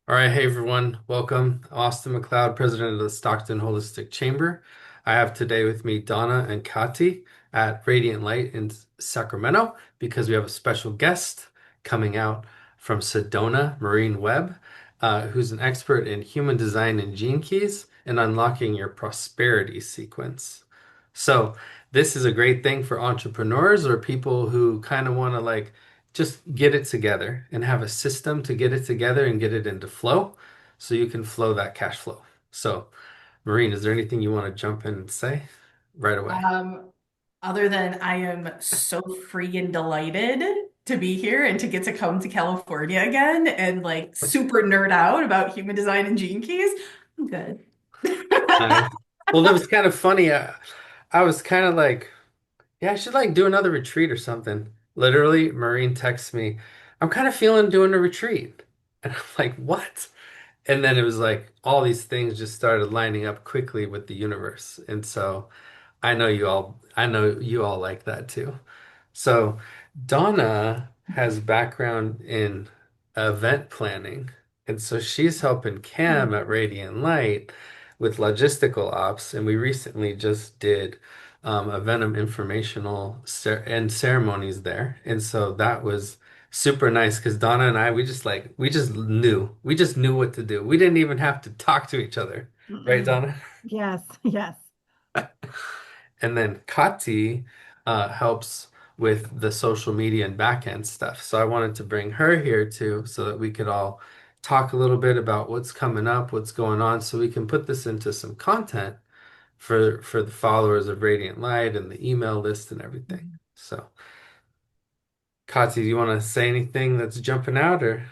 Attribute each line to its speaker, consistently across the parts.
Speaker 1: All right, hey everyone, welcome. Austin McLeod, president of the Stockton Holistic Chamber. I have today with me Donna and Kati at Radiant Light in Sacramento because we have a special guest coming out from Sedona, Maureen Webb, who's an expert in human design and gene keys and unlocking your prosperity sequence. So, this is a great thing for entrepreneurs or people who kind of want to just get it together and have a system to get it together and get it into flow so you can flow that cash flow. So, Maureen, is there anything you want to jump in and say right away?
Speaker 2: Um, Other than I am so free and delighted to be here and to get to come to California again and like super nerd out about human design and gene keys, I'm good.
Speaker 1: Nice. Well, that was kind of funny. I was kind of like, yeah, I should do another retreat or something. Literally, Maureen texts me, I'm kind of feeling doing a retreat. And I'm like, what? And then it was like all these things just started lining up quickly with the universe. And so I know you all like that too. So Donna has background in event planning. And so she's helping Cam at Radiant Light with logistical ops. And we recently just did a Venom informational and ceremonies there. And so that was super nice because Donna and I, we just knew what to do. We didn't even have to talk to each other. Right,
Speaker 2: Mm-mm.
Speaker 1: Donna?
Speaker 2: Yes, yes.
Speaker 1: And then Kati helps with the social media and back end stuff. So I wanted to bring her here too, so that we could all talk a little bit about what's coming up, what's going on, so we can put this into some content for the followers of Radiant Light and the email list and everything. So, Kati, do you want to say anything that's jumping out or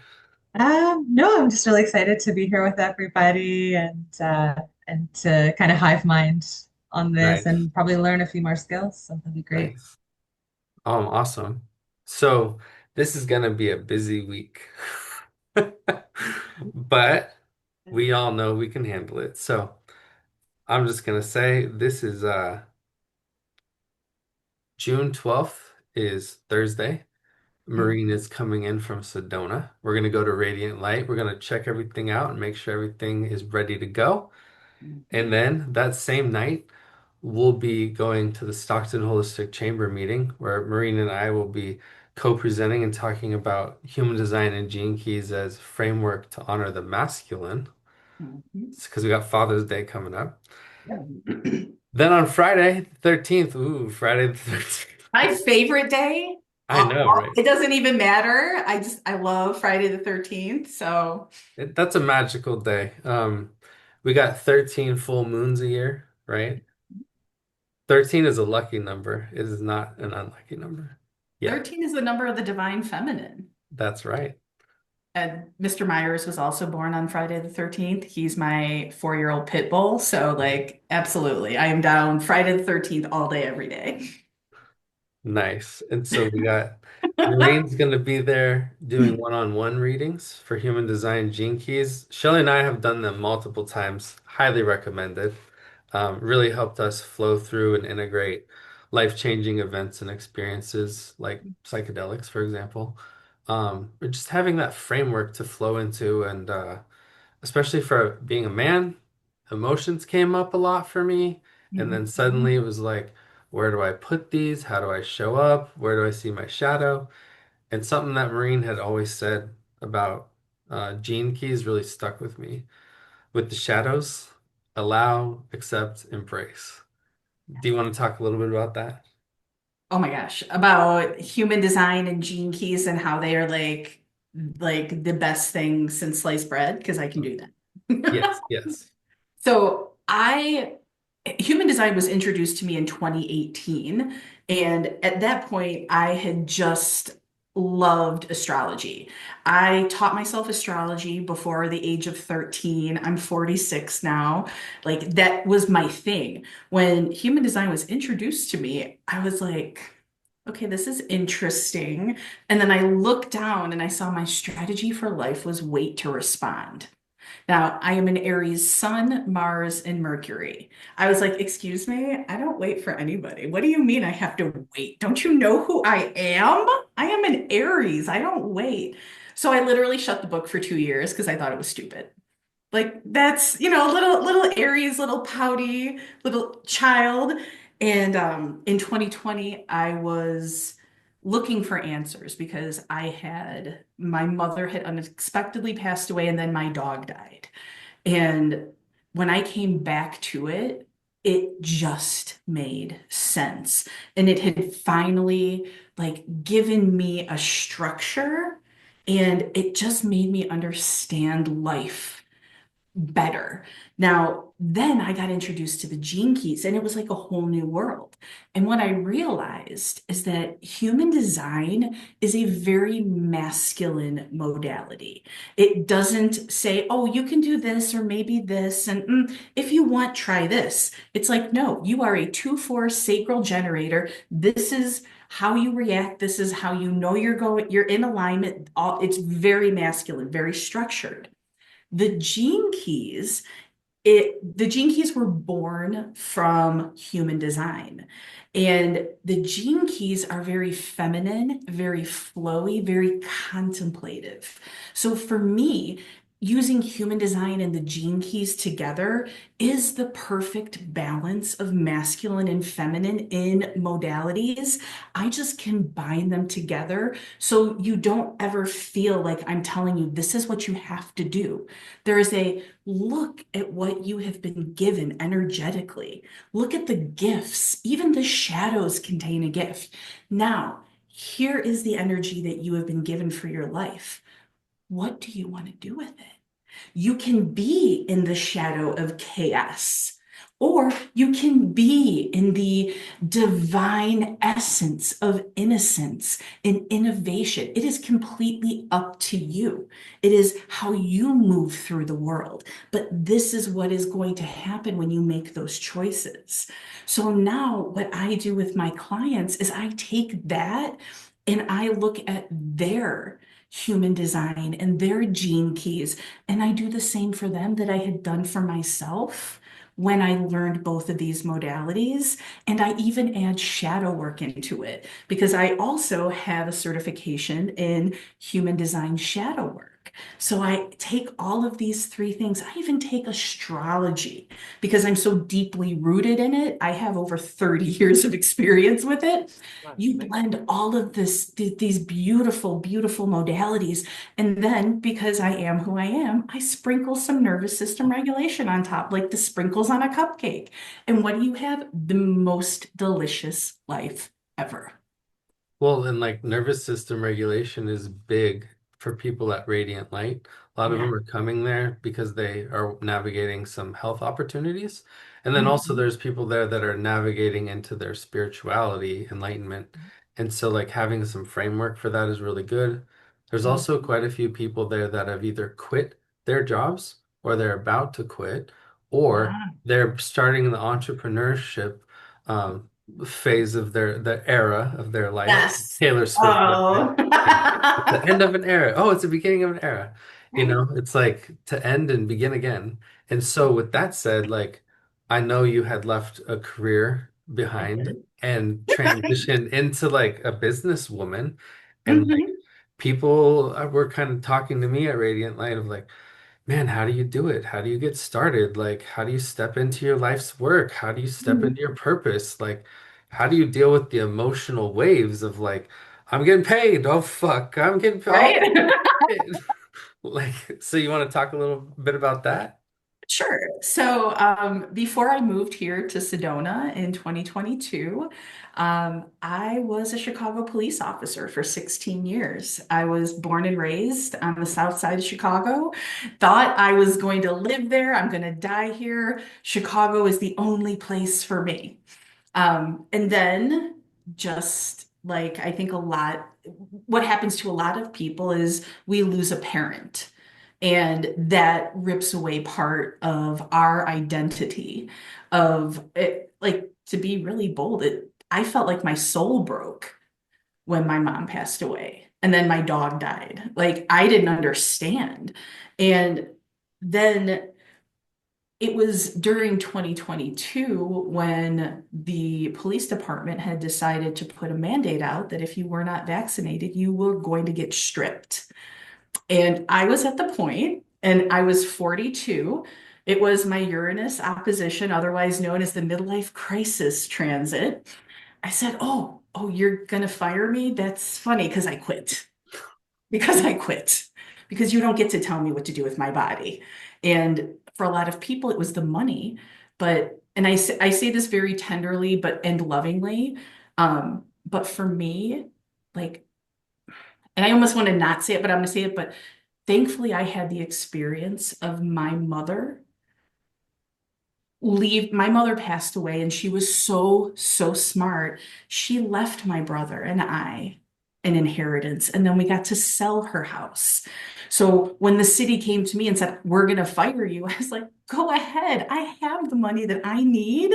Speaker 3: No, I'm just really excited to be here with everybody and to kind of hive mind on this
Speaker 1: nice,
Speaker 3: and probably learn a few more skills. So that'd be great.
Speaker 1: nice. Awesome. So this is gonna be a busy week. But we all know we can handle it. So I'm just gonna say this is June 12th is Thursday. Marine is coming in from Sedona. We're gonna go to Radiant Light. We're gonna check everything out and make sure everything is ready to go. And then that same night, we'll be going to the Stockton Holistic Chamber meeting where Marine and I will be co-presenting and talking about human design and gene keys as framework to honor the masculine.
Speaker 2: Mhm.
Speaker 1: It's because we got Father's Day coming up.
Speaker 2: Yeah.
Speaker 1: Then on Friday, the 13th, ooh, Friday the 13th.
Speaker 2: My favorite day,
Speaker 1: I know, right?
Speaker 2: it doesn't even matter. I love Friday the 13th. So,
Speaker 1: That's a magical day. We got 13 full moons a year, right? 13 is a lucky number. It is not an unlucky number. Yeah,
Speaker 2: 13 is the number of the divine feminine.
Speaker 1: that's right.
Speaker 2: And Mr. Myers was also born on Friday the 13th. He's my 4-year-old pit bull. So, like, absolutely. I am down Friday the 13th all day, every day.
Speaker 1: Nice. And so we got Maureen's going to be there doing one-on-one readings for human design gene keys. Shelly and I have done them multiple times. Highly recommended. Really helped us flow through and integrate life-changing events and experiences like psychedelics, for example. But just having that framework to flow into and especially for being a man, emotions came up a lot for me. And then suddenly it was like, where do I put these? How do I show up? Where do I see my shadow? And something that Maureen had always said about gene keys really stuck with me. With the shadows, allow, accept, embrace. Do you want to talk a little bit about that?
Speaker 2: Oh my gosh, about human design and gene keys and how they are like the best thing since sliced bread, because I can do that.
Speaker 1: Yes, yes.
Speaker 2: So I human design was introduced to me in 2018, and at that point I had just loved astrology. I taught myself astrology before the age of 13. I'm 46 now. Like that was my thing. When human design was introduced to me, I was like, okay, this is interesting. And then I looked down and I saw my strategy for life was wait to respond. Now, I am an Aries Sun, Mars, and Mercury. I was like, excuse me, I don't wait for anybody. What do you mean I have to wait? Don't you know who I am? I am an Aries. I don't wait. So I literally shut the book for 2 years because I thought it was stupid. Like that's, little Aries, little pouty, little child. And in 2020, I was looking for answers because my mother had unexpectedly passed away and then my dog died. And when I came back to it, it just made sense. And it had finally given me a structure and it just made me understand life better. Now, then I got introduced to the gene keys and it was like a whole new world. And what I realized is that human design is a very masculine modality. It doesn't say, oh, you can do this or maybe this. And if you want, try this. It's like, no, you are a 2-4 sacral generator. This is how you react. This is how you know you're in alignment. It's very masculine, very structured. The gene keys the gene keys were born from human design. And the gene keys are very feminine, very flowy, very contemplative. So for me, using human design and the gene keys together is the perfect balance of masculine and feminine in modalities. I just combine them together so you don't ever feel like I'm telling you this is what you have to do. There is a look at what you have been given energetically. Look at the gifts. Even the shadows contain a gift. Now, here is the energy that you have been given for your life. What do you want to do with it? You can be in the shadow of chaos, or you can be in the divine essence of innocence and innovation. It is completely up to you. It is how you move through the world. But this is what is going to happen when you make those choices. So now, what I do with my clients is I take that and I look at their human design and their gene keys and I do the same for them that I had done for myself when I learned both of these modalities. And I even add shadow work into it because I also have a certification in human design shadow work. So I take all of these three things. I even take astrology because I'm so deeply rooted in it. I have over 30 years of experience with it.
Speaker 4: That's
Speaker 2: You
Speaker 4: amazing.
Speaker 2: blend all of these beautiful, beautiful modalities and then because I am who I am, I sprinkle some nervous system regulation on top, like the sprinkles on a cupcake. And what do you have? The most delicious life ever.
Speaker 1: Well, and like nervous system regulation is big for people at Radiant Light. A lot of
Speaker 2: Yeah.
Speaker 1: them are coming there because they are navigating some health opportunities. And then also
Speaker 2: Mhm.
Speaker 1: there's people there that are navigating into their spirituality, enlightenment. And so like having some framework for that is really good. There's also
Speaker 2: Mhm.
Speaker 1: quite a few people there that have either quit their jobs or they're about to quit or
Speaker 2: Ah,
Speaker 1: they're starting the entrepreneurship phase of the era of their life.
Speaker 2: yes.
Speaker 1: Taylor Swift would say.
Speaker 2: Oh.
Speaker 1: It's the end of an era. Oh, it's the beginning of an era.
Speaker 2: Right.
Speaker 1: It's like to end and begin again. And so with that said, like I know you had left a career
Speaker 2: I
Speaker 1: behind
Speaker 2: did.
Speaker 1: and transitioned into like a businesswoman. And like
Speaker 2: Mhm.
Speaker 1: people were kind of talking to me at Radiant Light of like, man, how do you do it? How do you get started? Like, how do you step into your life's work? How do you step
Speaker 2: Mhm.
Speaker 1: into your purpose? Like, how do you deal with the emotional waves of like, I'm getting paid. Oh fuck, I'm getting
Speaker 2: Right?
Speaker 1: paid. Like, so you want to talk a little bit about that?
Speaker 2: Sure. So before I moved here to Sedona in 2022, I was a Chicago police officer for 16 years. I was born and raised on the south side of Chicago. Thought I was going to live there. I'm going to die here. Chicago is the only place for me. And then just like I think what happens to a lot of people is we lose a parent. And that rips away part of our identity of it, like to be really bold, I felt like my soul broke when my mom passed away and then my dog died. Like I didn't understand. And then it was during 2022 when the police department had decided to put a mandate out that if you were not vaccinated, you were going to get stripped. And I was at the point, and I was 42. It was my Uranus opposition, otherwise known as the midlife crisis transit. I said, oh, you're gonna fire me? That's funny because I quit. Because I quit. Because you don't get to tell me what to do with my body. And for a lot of people, it was the money. But, and I say this very tenderly, and lovingly. But for me, like, and I almost want to not say it, but I'm going to say it. But thankfully, I had the experience of my mother leave. My mother passed away, and she was so smart. She left my brother and I an inheritance, and then we got to sell her house. So when the city came to me and said, "We're going to fire you," I was like, "Go ahead. I have the money that I need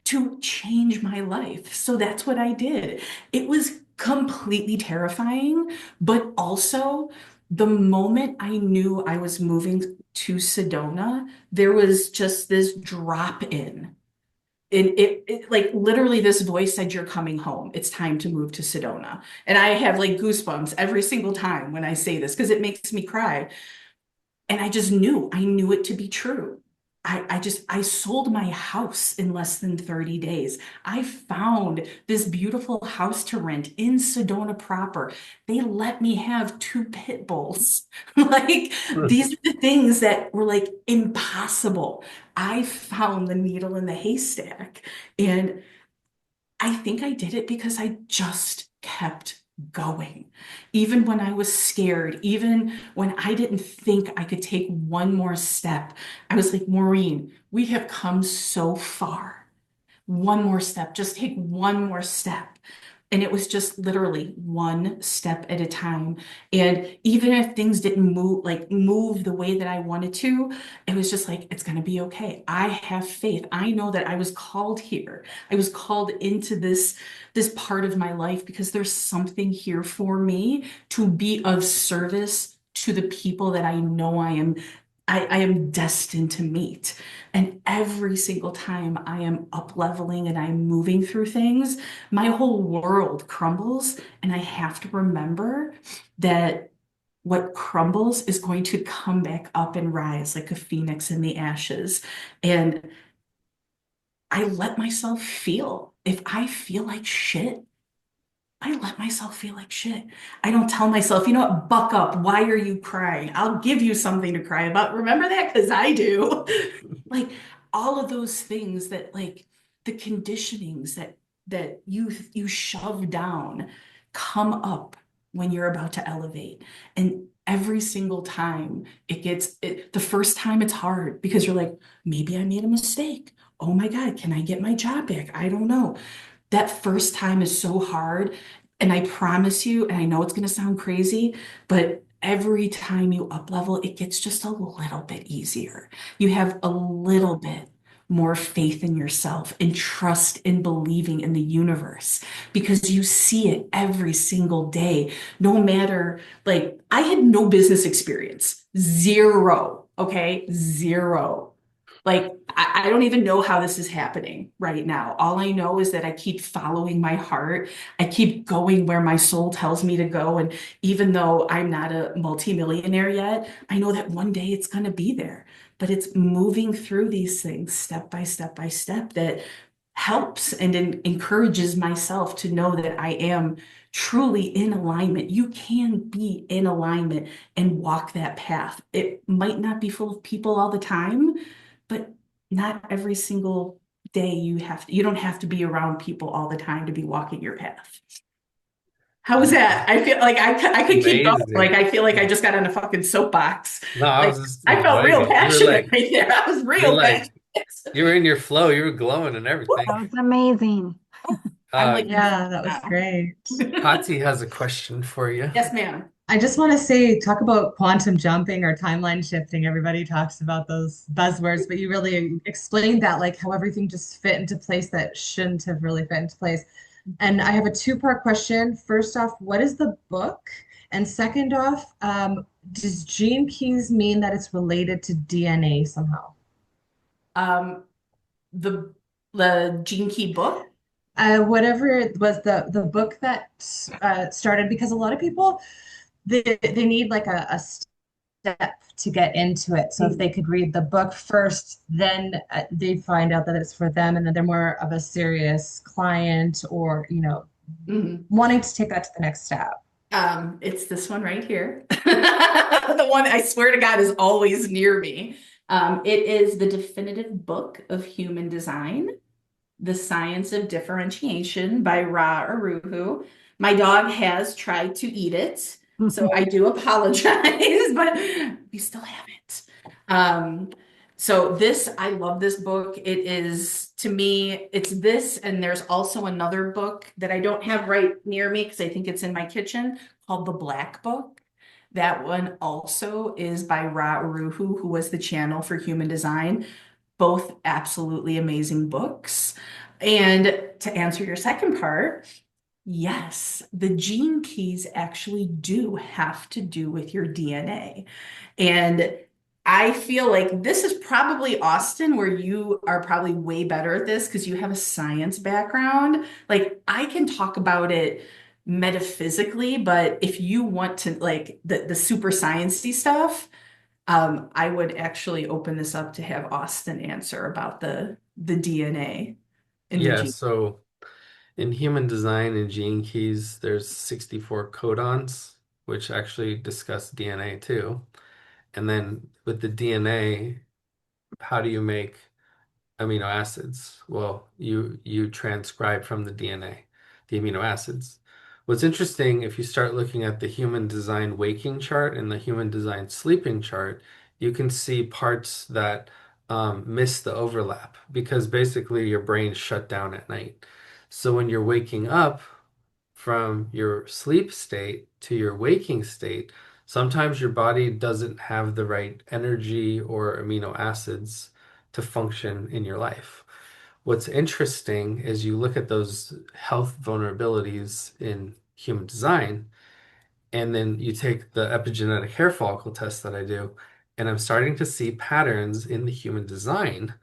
Speaker 2: to change my life." So that's what I did. It was completely terrifying, but also the moment I knew I was moving to Sedona, there was just this drop in. And like literally this voice said, "You're coming home. It's time to move to Sedona." And I have like goosebumps every single time when I say this because it makes me cry. And I knew it to be true. I sold my house in less than 30 days. I found this beautiful house to rent in Sedona proper. They let me have two pit bulls. Like, these are the things that were like impossible. I found the needle in the haystack. And I think I did it because I just kept going. Even when I was scared, even when I didn't think I could take one more step, I was like, Maureen, we have come so far. One more step, just take one more step. And it was just literally one step at a time. And even if things didn't move the way that I wanted to, it was just like, it's going to be okay. I have faith. I know that I was called here. I was called into this part of my life because there's something here for me to be of service to the people that I know I am destined to meet. And every single time I am up leveling and I'm moving through things, my whole world crumbles. And I have to remember that what crumbles is going to come back up and rise like a phoenix in the ashes. And I let myself feel. If I feel like shit, I let myself feel like shit. I don't tell myself, you know what, buck up. Why are you crying? I'll give you something to cry about. Remember that? Because I do. Like all of those things that like the conditionings that you shove down come up when you're about to elevate. And every single time the first time it's hard because you're like, maybe I made a mistake. Oh my God, can I get my job back? I don't know. That first time is so hard. And I promise you, and I know it's going to sound crazy, but every time you up level, it gets just a little bit easier. You have a little bit more faith in yourself and trust in believing in the universe because you see it every single day. No matter, like, I had no business experience, zero, okay, zero. Like, I don't even know how this is happening right now. All I know is that I keep following my heart. I keep going where my soul tells me to go. And even though I'm not a multimillionaire yet, I know that one day it's going to be there. But it's moving through these things step by step by step that helps and encourages myself to know that I am truly in alignment. You can be in alignment and walk that path. It might not be full of people all the time, but not every single day you don't have to be around people all the time to be walking your path. How was that? I feel like I could keep going. Like
Speaker 1: Amazing.
Speaker 2: I feel like I just got on a fucking soapbox.
Speaker 1: No, I
Speaker 2: Like
Speaker 1: was just
Speaker 2: I felt
Speaker 1: enjoying
Speaker 2: real
Speaker 1: it.
Speaker 2: passionate right there. I was
Speaker 1: You're
Speaker 2: real passionate.
Speaker 1: like, you were in your flow. You were glowing and everything.
Speaker 4: That was amazing.
Speaker 2: I'm like
Speaker 3: Yeah, that was
Speaker 2: now.
Speaker 3: great.
Speaker 1: Hati has a question for you.
Speaker 2: Yes, ma'am.
Speaker 3: I just want to say, talk about quantum jumping or timeline shifting. Everybody talks about those buzzwords, but you really explained that, like how everything just fit into place that shouldn't have really fit into place. And I have a two-part question. First off, what is the book? And second off, does gene keys mean that it's related to DNA somehow?
Speaker 2: Um, the the Gene Key book.
Speaker 3: Whatever it was, the book that started, because a lot of people they need like a step to get into it. So if they could read the book first, then they find out that it's for them, and then they're more of a serious client, or
Speaker 2: Mhm.
Speaker 3: wanting to take that to the next step.
Speaker 2: It's this one right here. The one I swear to God is always near me. It is the definitive book of human design. The Science of Differentiation by Ra Uru. My dog has tried to eat it, so I do apologize, but we still have it. Um, so this, I love this book. It is, to me, it's this, and there's also another book that I don't have right near me because I think it's in my kitchen called The Black Book. That one also is by Ra Uru, who was the channel for human design. Both absolutely amazing books. And to answer your second part, yes, the gene keys actually do have to do with your DNA. And I feel like this is probably Austin, where you are probably way better at this because you have a science background. Like I can talk about it metaphysically, but if you want to like the super sciencey stuff, I would actually open this up to have Austin answer about the DNA in the
Speaker 1: Yeah,
Speaker 2: gene.
Speaker 1: so in human design and gene keys, there's 64 codons, which actually discuss DNA too. And then with the DNA, how do you make amino acids? Well, you transcribe from the DNA the amino acids. What's interesting, if you start looking at the human design waking chart and the human design sleeping chart, you can see parts that miss the overlap because basically your brain shut down at night. So when you're waking up from your sleep state to your waking state, sometimes your body doesn't have the right energy or amino acids to function in your life. What's interesting is you look at those health vulnerabilities in human design, and then you take the epigenetic hair follicle test that I do, and I'm starting to see patterns in the human design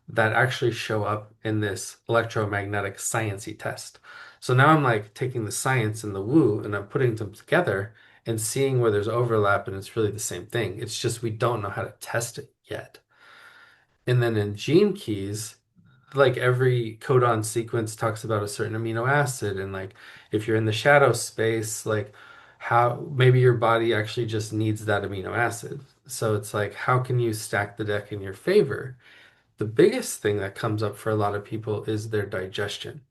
Speaker 1: that actually show up in this electromagnetic sciencey test. So now I'm like taking the science and the woo and I'm putting them together and seeing where there's overlap, and it's really the same thing. It's just we don't know how to test it yet. And then in gene keys, like every codon sequence talks about a certain amino acid, and like if you're in the shadow space, like how maybe your body actually just needs that amino acid. So it's like, how can you stack the deck in your favor? The biggest thing that comes up for a lot of people is their digestion.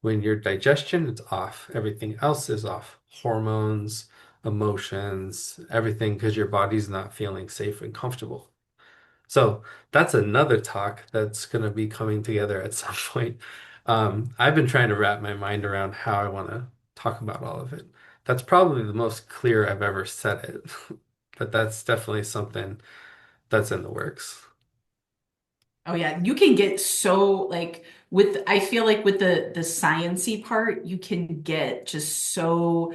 Speaker 1: When your digestion is off, everything else is off. Hormones, emotions, everything, because your body's not feeling safe and comfortable. So that's another talk that's going to be coming together at some point. I've been trying to wrap my mind around how I want to talk about all of it. That's probably the most clear I've ever said it, but that's definitely something that's in the works.
Speaker 2: Oh yeah, you can get so like with I feel like with the sciency part, you can get just so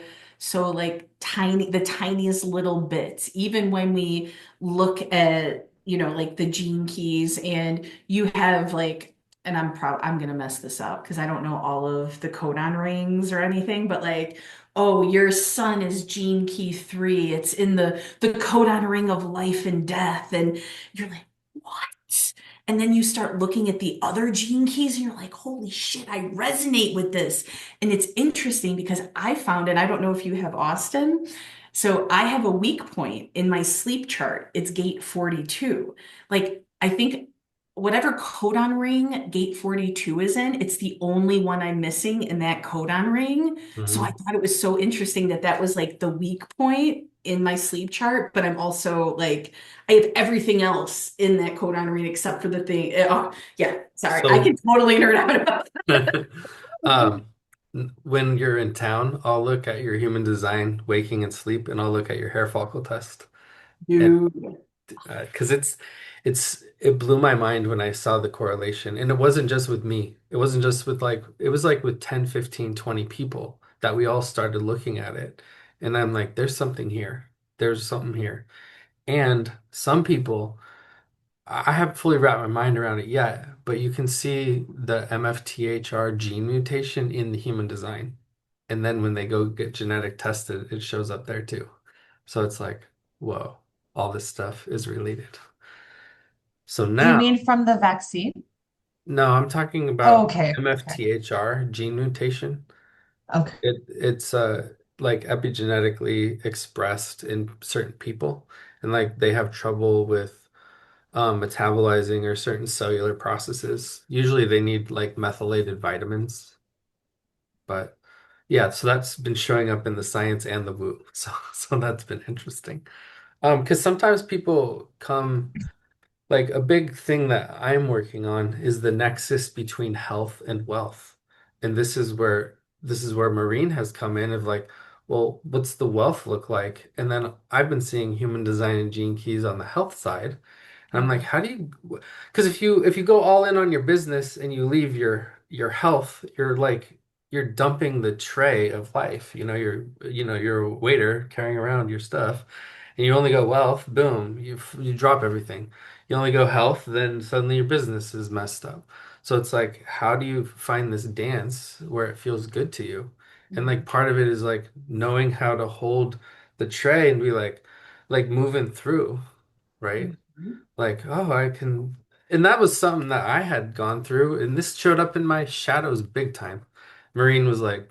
Speaker 2: like tiny the tiniest little bits. Even when we look at, like the gene keys and you have like and I'm gonna mess this up because I don't know all of the codon rings or anything, but like, oh, your sun is gene key 3. It's in the codon ring of life and death, and you're like, what? And then you start looking at the other gene keys and you're like, holy shit, I resonate with this. And it's interesting because I found, and I don't know if you have Austin. So I have a weak point in my sleep chart. It's gate 42. Like, I think whatever codon ring gate 42 is in, it's the only one I'm missing in that codon ring. So I
Speaker 1: Mhm.
Speaker 2: thought it was so interesting that that was like the weak point in my sleep chart, but I'm also like, I have everything else in that codon ring except for the thing. Oh, yeah, sorry. I can
Speaker 1: So,
Speaker 2: totally nerd out about
Speaker 1: um, when you're in town, I'll look at your human design, waking and sleep, and I'll look at your hair follicle test. And
Speaker 2: dude.
Speaker 1: because it blew my mind when I saw the correlation. And it wasn't just with me. It wasn't just with like it was like with 10, 15, 20 people that we all started looking at it. And I'm like, there's something here. There's something here. And some people, I haven't fully wrapped my mind around it yet, but you can see the MFTHR gene mutation in the human design. And then when they go get genetic tested, it shows up there too. So it's like, whoa, all this stuff is related. So
Speaker 3: You
Speaker 1: now,
Speaker 3: mean from the vaccine?
Speaker 1: no, I'm talking
Speaker 3: Oh,
Speaker 1: about
Speaker 3: okay. Okay.
Speaker 1: MFTHR gene mutation.
Speaker 3: Okay.
Speaker 1: It's like epigenetically expressed in certain people, and like they have trouble with metabolizing or certain cellular processes. Usually they need like methylated vitamins, but yeah, so that's been showing up in the science and the woo. So that's been interesting. Because sometimes people come. Like a big thing that I'm working on is the nexus between health and wealth. And this is where Maureen has come in of like, well, what's the wealth look like? And then I've been seeing human design and gene keys on the health side. And I'm like, how do you, because if you go all in on your business and you leave your health, you're dumping the tray of life. You're a waiter carrying around your stuff, and you only go wealth, boom, you drop everything. You only go health, then suddenly your business is messed up. So it's like, how do you find this dance where it feels good to you? And like part of it is like knowing how to hold the tray and be like moving through, right?
Speaker 2: Mhm.
Speaker 1: Like, oh, I can. And that was something that I had gone through, and this showed up in my shadows big time. Maureen was like,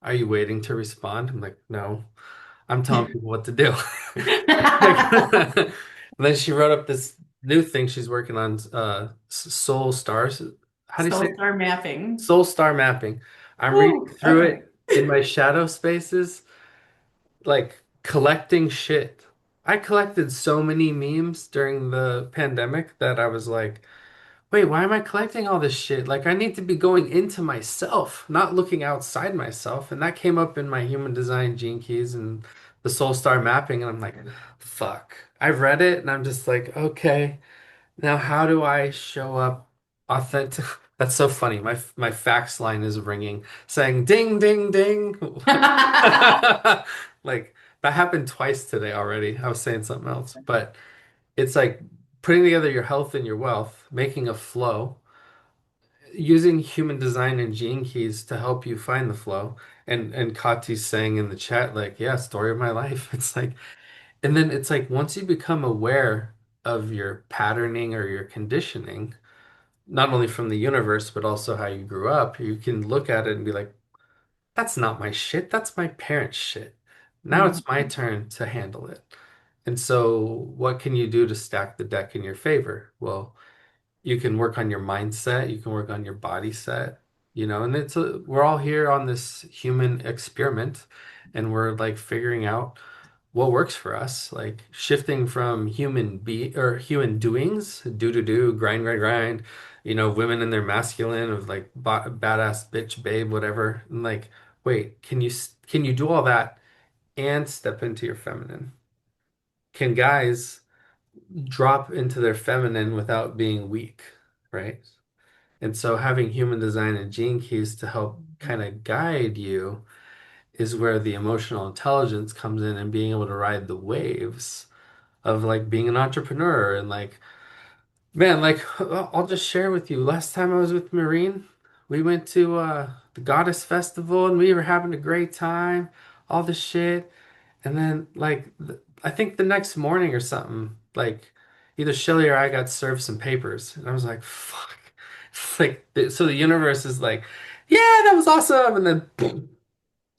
Speaker 1: "Are you waiting to respond?" I'm like, "No, I'm telling people what to do." Like, and then she wrote up this new thing she's working on, soul stars. How do you say
Speaker 2: Soul
Speaker 1: it?
Speaker 2: star mapping.
Speaker 1: Soul star mapping. I'm reading
Speaker 2: Ooh,
Speaker 1: through
Speaker 2: okay.
Speaker 1: it in my shadow spaces, like collecting shit. I collected so many memes during the pandemic that I was like, wait, why am I collecting all this shit? Like, I need to be going into myself, not looking outside myself. And that came up in my human design gene keys and the soul star mapping. And I'm like, fuck. I've read it and I'm just like, okay, now how do I show up authentic? That's so funny. My fax line is ringing saying ding, ding, ding. Like, that happened twice today already. I was saying something else, but it's like putting together your health and your wealth, making a flow, using human design and gene keys to help you find the flow. And Kati's saying in the chat, like, yeah, story of my life. It's like, and then it's like once you become aware of your patterning or your conditioning, not only from the universe, but also how you grew up, you can look at it and be like, that's not my shit, that's my parents' shit. Now it's my
Speaker 2: Mhm.
Speaker 1: turn to handle it. And so, what can you do to stack the deck in your favor? Well, you can work on your mindset, you can work on your body set, and we're all here on this human experiment, and we're like figuring out what works for us, like shifting from human doings, do, grind, grind, grind, women in their masculine of like badass bitch babe, whatever. And like, wait, can you do all that and step into your feminine? Can guys drop into their feminine without being weak, right? And so having human design and gene keys to help kind of guide you is where the emotional intelligence comes in and being able to ride the waves of like being an entrepreneur and like, man, like I'll just share with you. Last time I was with Maureen, we went to the Goddess Festival and we were having a great time, all this shit. And then like I think the next morning or something, like either Shelly or I got served some papers. And I was like, fuck. It's like so the universe is like, yeah, that was awesome. And then boom,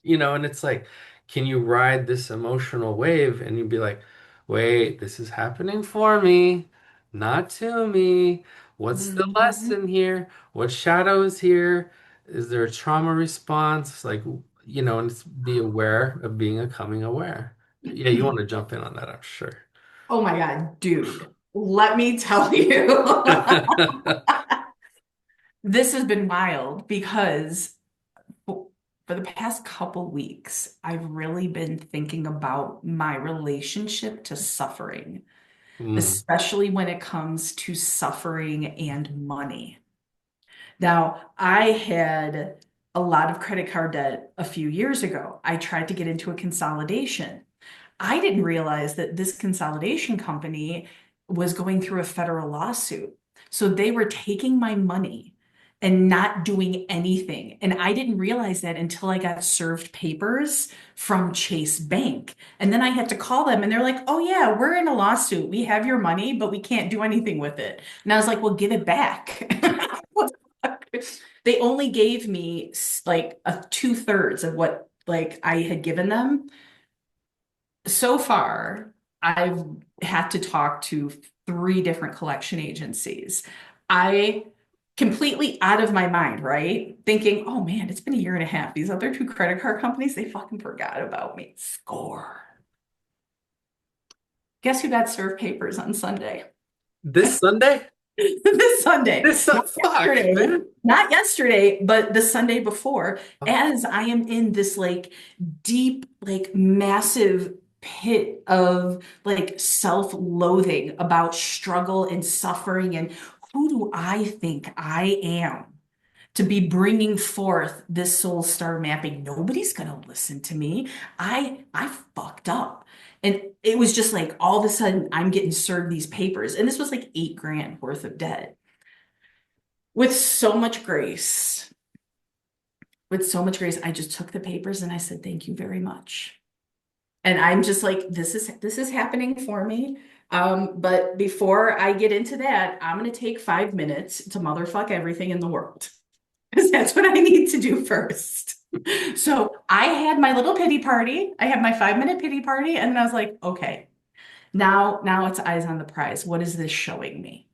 Speaker 1: and it's like, can you ride this emotional wave? And you'd be like, wait, this is happening for me, not to me. What's the
Speaker 2: Mhm.
Speaker 1: lesson here? What shadow is here? Is there a trauma response? Like, and it's be aware of being a coming aware. Yeah, you want to jump in on that, I'm sure.
Speaker 2: Oh my God, dude, let me tell you. This has been wild because for the past couple weeks, I've really been thinking about my relationship to suffering,
Speaker 1: Mm,
Speaker 2: especially when it comes to suffering and money. Now, I had a lot of credit card debt a few years ago. I tried to get into a consolidation. I didn't realize that this consolidation company was going through a federal lawsuit. So they were taking my money and not doing anything. And I didn't realize that until I got served papers from Chase Bank. And then I had to call them and they're like, oh, yeah, we're in a lawsuit. We have your money, but we can't do anything with it. And I was like, well, give it back. What the fuck? They only gave me like a two-thirds of what like I had given them. So far, I've had to talk to three different collection agencies. I completely out of my mind, right? Thinking, oh man, it's been a year and a half. These other two credit card companies, they fucking forgot about me. Score. Guess who got served papers on Sunday?
Speaker 1: This Sunday?
Speaker 2: This Sunday, not
Speaker 1: Fuck,
Speaker 2: yesterday,
Speaker 1: man.
Speaker 2: not yesterday, but the Sunday before,
Speaker 1: Oh,
Speaker 2: as I am in this like deep, like massive pit of like self-loathing about struggle and suffering and who do I think I am to be bringing forth this soul star mapping? Nobody's gonna listen to me. I fucked up. And it was just like all of a sudden I'm getting served these papers. And this was like 8 grand worth of debt with so much grace. With so much grace, I just took the papers and I said, thank you very much. And I'm just like, this is happening for me. But before I get into that, I'm gonna take 5 minutes to motherfuck everything in the world. Because that's what I need to do first. So I had my little pity party. I had my 5 minute pity party, and then I was like, okay, now it's eyes on the prize. What is this showing me?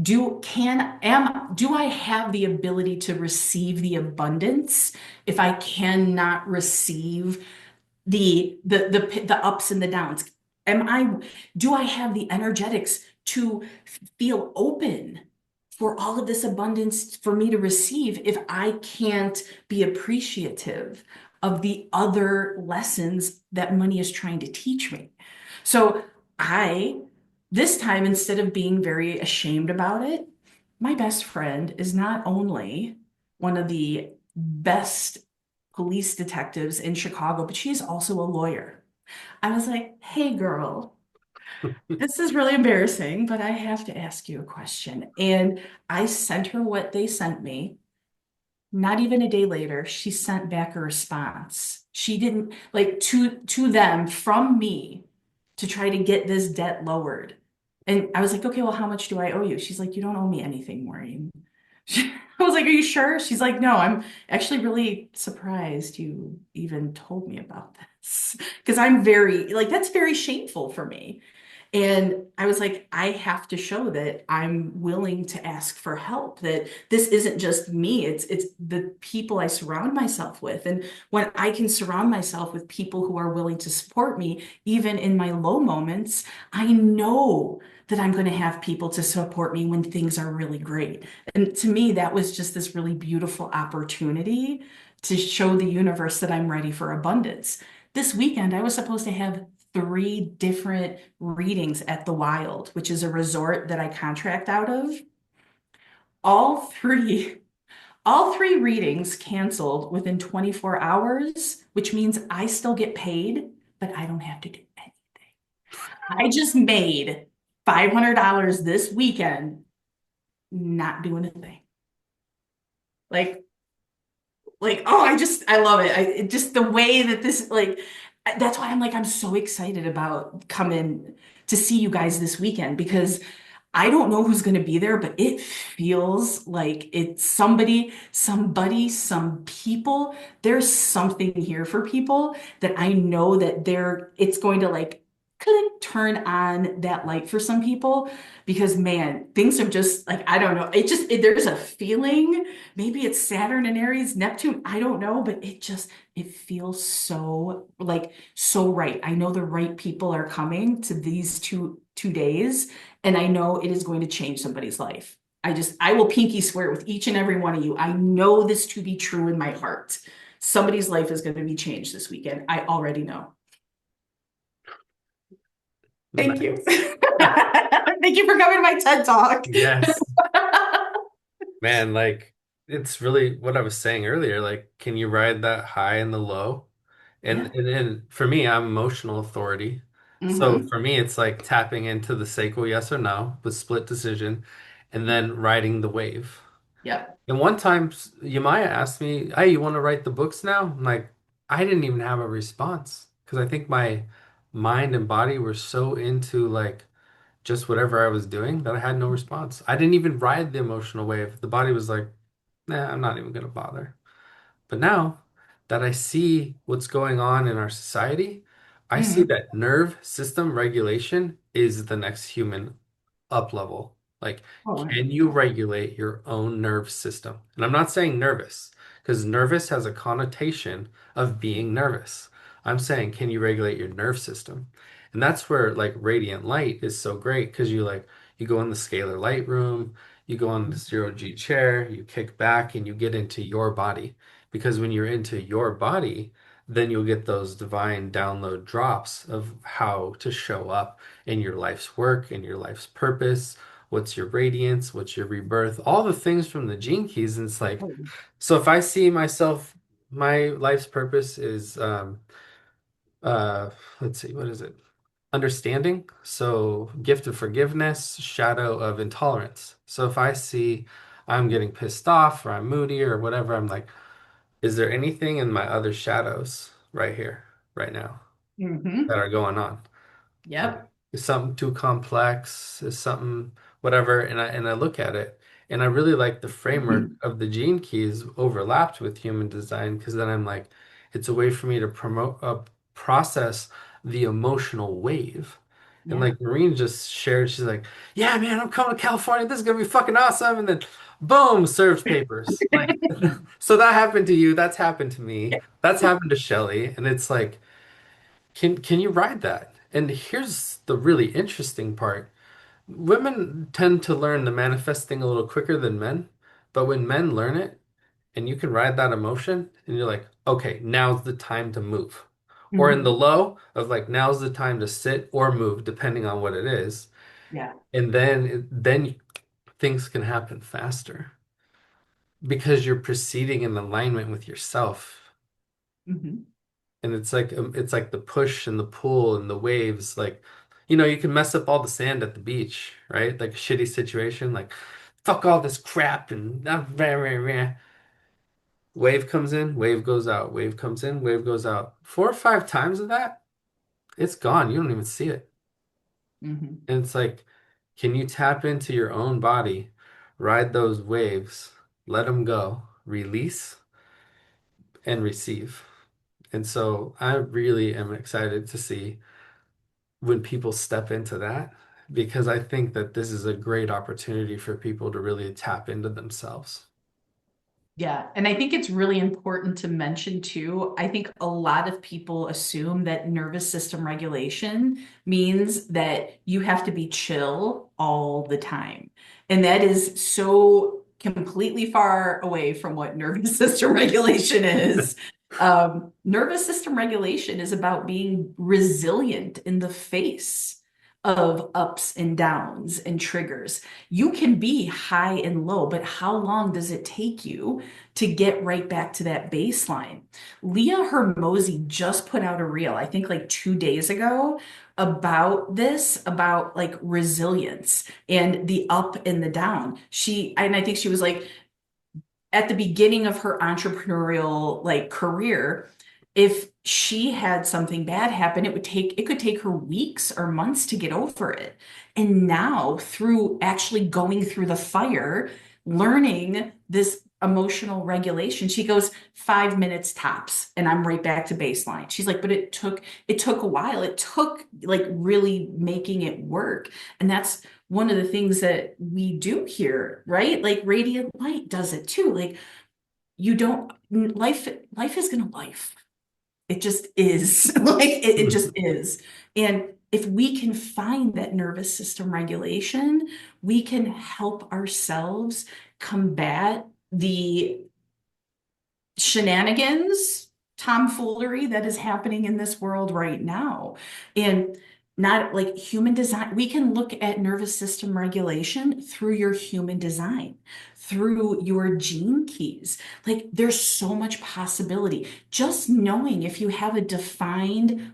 Speaker 2: Do I have the ability to receive the abundance if I cannot receive the ups and the downs? Do I have the energetics to feel open for all of this abundance for me to receive if I can't be appreciative of the other lessons that money is trying to teach me? So I, this time, instead of being very ashamed about it, my best friend is not only one of the best police detectives in Chicago, but she's also a lawyer. I was like, hey, girl, this is really embarrassing, but I have to ask you a question. And I sent her what they sent me. Not even a day later, she sent back a response. She didn't like to them from me to try to get this debt lowered. And I was like, okay, well, how much do I owe you? She's like, you don't owe me anything, Maureen. I was like, are you sure? She's like, no, I'm actually really surprised you even told me about this. Because I'm very, like, that's very shameful for me. And I was like, I have to show that I'm willing to ask for help, that this isn't just me, it's the people I surround myself with. And when I can surround myself with people who are willing to support me, even in my low moments, I know that I'm going to have people to support me when things are really great. And to me, that was just this really beautiful opportunity to show the universe that I'm ready for abundance. This weekend, I was supposed to have 3 different readings at the Wild, which is a resort that I contract out of. All three, all three readings canceled within 24 hours, which means I still get paid, but I don't have to do anything. I just made $500 this weekend not doing a thing. Like, oh, I love it. Just the way that this like that's why I'm like I'm so excited about coming to see you guys this weekend because I don't know who's going to be there, but it feels like it's some people. There's something here for people that I know that it's going to like click, turn on that light for some people because man, things are just like, I don't know. There's a feeling, maybe it's Saturn and Aries, Neptune, I don't know, but it feels so like so right. I know the right people are coming to these two days and I know it is going to change somebody's life. I will pinky swear with each and every one of you. I know this to be true in my heart. Somebody's life is going to be changed this weekend. I already know. Thank you.
Speaker 1: nice.
Speaker 2: Thank you for coming to my TED Talk.
Speaker 1: Yes. Man, like it's really what I was saying earlier. Like, can you ride that high and the low? And
Speaker 2: Yeah.
Speaker 1: and for me, I'm emotional authority. So
Speaker 2: Hmm.
Speaker 1: for me, it's like tapping into the Seiko yes or no with split decision, and then riding the wave.
Speaker 2: Yep.
Speaker 1: And one time, Yamaya asked me, "Hey, you want to write the books now?" I'm like, I didn't even have a response because I think my mind and body were so into like just whatever I was doing that I had no response. I didn't even ride the emotional wave. The body was like, "Nah, I'm not even gonna bother." But now that I see what's going on in our society, I see
Speaker 2: Hmm.
Speaker 1: that nerve system regulation is the next human up level. Like,
Speaker 2: Oh,
Speaker 1: can you
Speaker 2: 100%.
Speaker 1: regulate your own nerve system? And I'm not saying nervous, because nervous has a connotation of being nervous. I'm saying, can you regulate your nerve system? And that's where like radiant light is so great because you go in the scalar light room, you go on the zero G chair, you kick back and you get into your body. Because when you're into your body, then you'll get those divine download drops of how to show up in your life's work, in your life's purpose, what's your radiance, what's your rebirth, all the things from the gene keys. And it's like, so if I see myself, my life's purpose is uh let's see, what is it? Understanding. So gift of forgiveness, shadow of intolerance. So if I see I'm getting pissed off or I'm moody or whatever, I'm like, is there anything in my other shadows right here, right now, that
Speaker 2: Hmm.
Speaker 1: are going on? Like,
Speaker 2: Yep.
Speaker 1: is something too complex? Is something whatever? And I look at it, and I really like the framework of the gene keys overlapped with human design because then I'm like, it's a way for me to process the emotional wave. And
Speaker 2: Yeah.
Speaker 1: like Maureen just shared, she's like, "Yeah, man, I'm coming to California. This is gonna be fucking awesome." And then, boom, serves papers. Like, so that happened to you. That's happened to me. That's happened to Shelly. And it's like, can you ride that? And here's the really interesting part. Women tend to learn the manifesting a little quicker than men, but when men learn it and you can ride that emotion and you're like, okay, now's the time to move. Or in the
Speaker 2: Hmm.
Speaker 1: low of like now's the time to sit or move depending on what it is.
Speaker 2: Yeah.
Speaker 1: And then things can happen faster because you're proceeding in alignment with yourself.
Speaker 2: Hmm.
Speaker 1: And it's like the push and the pull and the waves. Like, you can mess up all the sand at the beach, right? Like a shitty situation, like fuck all this crap and rah, rah, rah. Wave comes in, wave goes out, wave comes in, wave goes out. 4 or 5 times of that, it's gone. You don't even see it.
Speaker 2: Hmm.
Speaker 1: And it's like, can you tap into your own body, ride those waves, let them go, release and receive. And so I really am excited to see when people step into that because I think that this is a great opportunity for people to really tap into themselves.
Speaker 2: Yeah, and I think it's really important to mention too. I think a lot of people assume that nervous system regulation means that you have to be chill all the time. And that is so completely far away from what nervous system regulation is. Nervous system regulation is about being resilient in the face of ups and downs and triggers. You can be high and low, but how long does it take you to get right back to that baseline? Leah Hermosi just put out a reel, I think like 2 days ago, about this, about like resilience and the up and the down. And I think she was like, at the beginning of her entrepreneurial like career, if she had something bad happen, it could take her weeks or months to get over it. And now through actually going through the fire, learning this emotional regulation, she goes 5 minutes tops and I'm right back to baseline. She's like, but it took a while. It took like really making it work. And that's one of the things that we do here, right? Like radiant light does it too. Like you don't life is gonna life. It just is. Like it just is. And if we can find that nervous system regulation, we can help ourselves combat the shenanigans, tomfoolery that is happening in this world right now. And not like human design. We can look at nervous system regulation through your human design, through your gene keys. Like there's so much possibility. Just knowing if you have a defined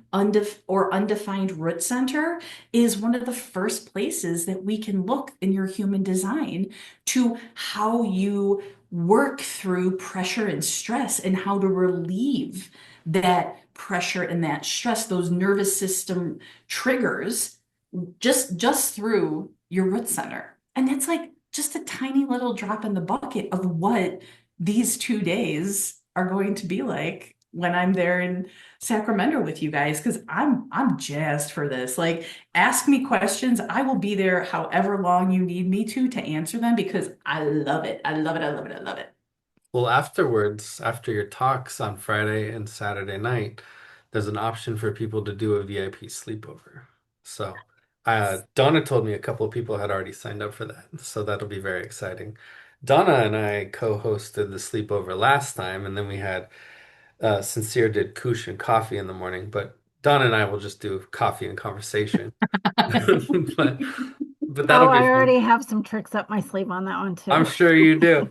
Speaker 2: or undefined root center is one of the first places that we can look in your human design to how you work through pressure and stress and how to relieve that pressure and that stress, those nervous system triggers just through your root center. And that's like just a tiny little drop in the bucket of what these 2 days are going to be like when I'm there in Sacramento with you guys, because I'm jazzed for this. Like, ask me questions. I will be there however long you need me to answer them because I love it. I love it. I love it. I love it.
Speaker 1: Well, afterwards, after your talks on Friday and Saturday night, there's an option for people to do a VIP sleepover. So, Donna told me a couple of people had already signed up for that. So that'll be very exciting. Donna and I co-hosted the sleepover last time, and then we had Sincere did Kush and coffee in the morning, but Donna and I will just do coffee and conversation. But that'll
Speaker 4: Oh,
Speaker 1: be
Speaker 4: I
Speaker 1: fun.
Speaker 4: already have some tricks up my sleeve on that one
Speaker 1: I'm
Speaker 4: too.
Speaker 1: sure you do.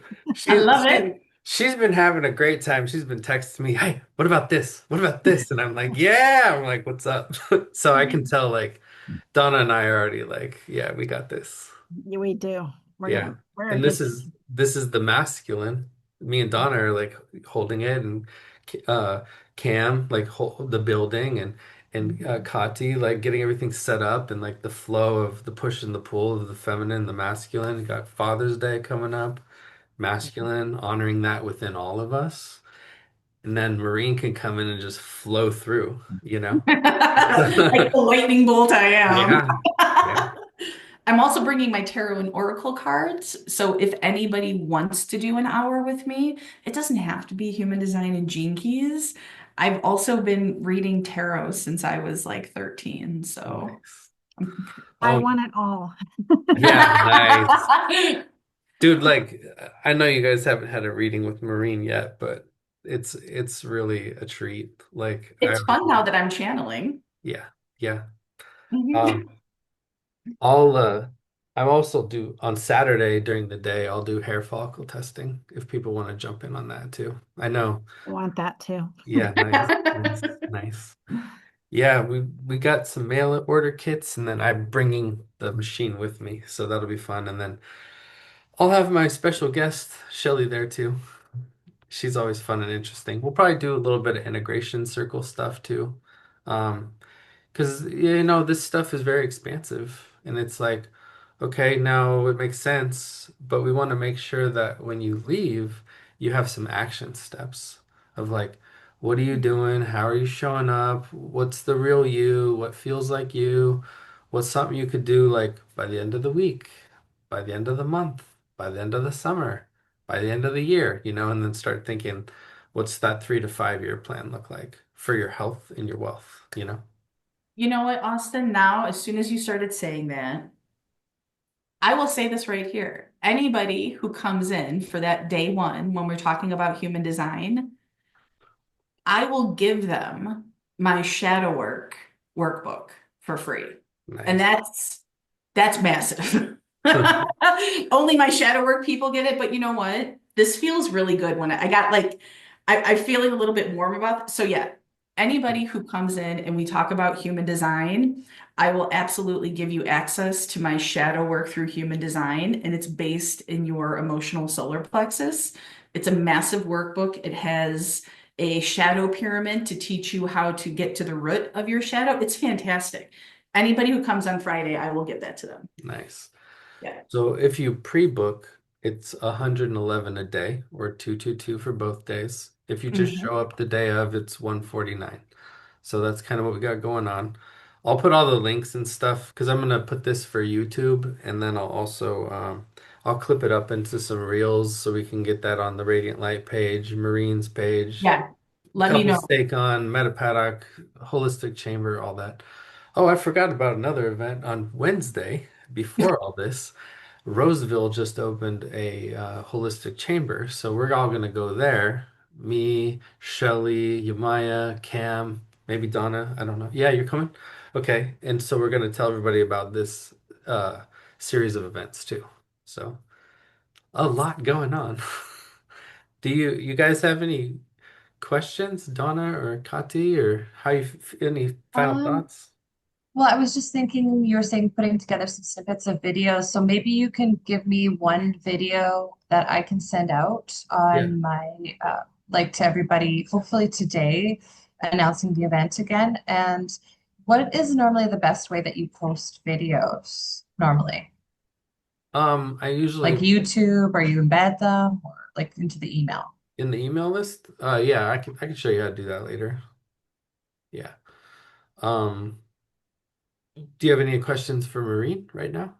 Speaker 2: I
Speaker 1: She's
Speaker 2: love
Speaker 1: she
Speaker 2: it.
Speaker 1: she's been having a great time. She's been texting me, "Hey, what about this? What about this?" And I'm like, "Yeah." I'm like, "What's up?" So I can tell like Donna and I are already like, "Yeah, we got this."
Speaker 4: Yeah, we do.
Speaker 1: Yeah.
Speaker 4: We're a
Speaker 1: And
Speaker 4: good
Speaker 1: this is the masculine. Me and Donna are like holding it, and uh Cam like hold the building, and Kati like getting everything set up, and like the flow of the push and the pull of the feminine, the masculine. You got Father's Day coming up, masculine, honoring that within all of us. And then Maureen can come in and just flow through, you know?
Speaker 2: Like the lightning bolt I am.
Speaker 1: Yeah. Yeah.
Speaker 2: I'm also bringing my tarot and oracle cards. So if anybody wants to do an hour with me, it doesn't have to be human design and gene keys. I've also been reading tarot since I was like 13. So
Speaker 1: Nice.
Speaker 2: I'm
Speaker 4: I
Speaker 1: Oh,
Speaker 4: want it all.
Speaker 1: yeah, nice. Dude, like I know you guys haven't had a reading with Maureen yet, but it's really a treat. Like I
Speaker 2: it's fun now that I'm channeling.
Speaker 1: yeah, yeah.
Speaker 2: Mhm.
Speaker 1: Um I'll I'm also do on Saturday during the day, I'll do hair follicle testing if people want to jump in on that too. I know.
Speaker 4: I want that too.
Speaker 1: Yeah, nice, nice, nice. Yeah, we got some mail order kits, and then I'm bringing the machine with me, so that'll be fun. And then I'll have my special guest Shelly there too. She's always fun and interesting. We'll probably do a little bit of integration circle stuff too. Um, because this stuff is very expansive, and it's like, okay, now it makes sense, but we want to make sure that when you leave, you have some action steps of like, what are you doing? How are you showing up? What's the real you? What feels like you? What's something you could do like by the end of the week, by the end of the month, by the end of the summer, by the end of the year, and then start thinking, what's that 3 to 5 year plan look like for your health and your wealth, you know?
Speaker 2: You know what, Austin? Now, as soon as you started saying that, I will say this right here. Anybody who comes in for that day one, when we're talking about human design, I will give them my shadow work workbook for free. And
Speaker 1: Nice.
Speaker 2: that's massive. Only my shadow work people get it, but you know what? This feels really good when I got like I'm feeling a little bit warm about it. So yeah, anybody who comes in and we talk about human design, I will absolutely give you access to my shadow work through human design, and it's based in your emotional solar plexus. It's a massive workbook. It has a shadow pyramid to teach you how to get to the root of your shadow. It's fantastic. Anybody who comes on Friday, I will give that to them.
Speaker 1: Nice.
Speaker 2: Yeah.
Speaker 1: So if you pre-book, it's 111 a day or 222 for both days. If you just
Speaker 2: Mhm.
Speaker 1: show up the day of, it's 149. So that's kind of what we got going on. I'll put all the links and stuff because I'm gonna put this for YouTube, and then I'll also I'll clip it up into some reels so we can get that on the Radiant Light page, Marine's page,
Speaker 2: Yeah. Let me
Speaker 1: couple
Speaker 2: know.
Speaker 1: stake on, Meta Paddock, Holistic Chamber, all that. Oh, I forgot about another event on Wednesday before all this. Roseville just opened a holistic chamber, so we're all gonna go there. Me, Shelly, Yamaya, Cam, maybe Donna. I don't know. Yeah, you're coming? Okay, and so we're going to tell everybody about this uh, series of events too. So a lot going on. Do you guys have any questions, Donna or Kati, or any final
Speaker 3: Um,
Speaker 1: thoughts?
Speaker 3: well, I was just thinking you were saying putting together some snippets of videos. So maybe you can give me one video that I can send out
Speaker 1: Yeah.
Speaker 3: on my, like to everybody, hopefully today, announcing the event again. And what is normally the best way that you post videos normally?
Speaker 1: I
Speaker 3: Like
Speaker 1: usually
Speaker 3: YouTube, or you embed them, or like into the email?
Speaker 1: in the email list. Yeah, I can show you how to do that later. Yeah. Um, do you have any questions for Maureen right now?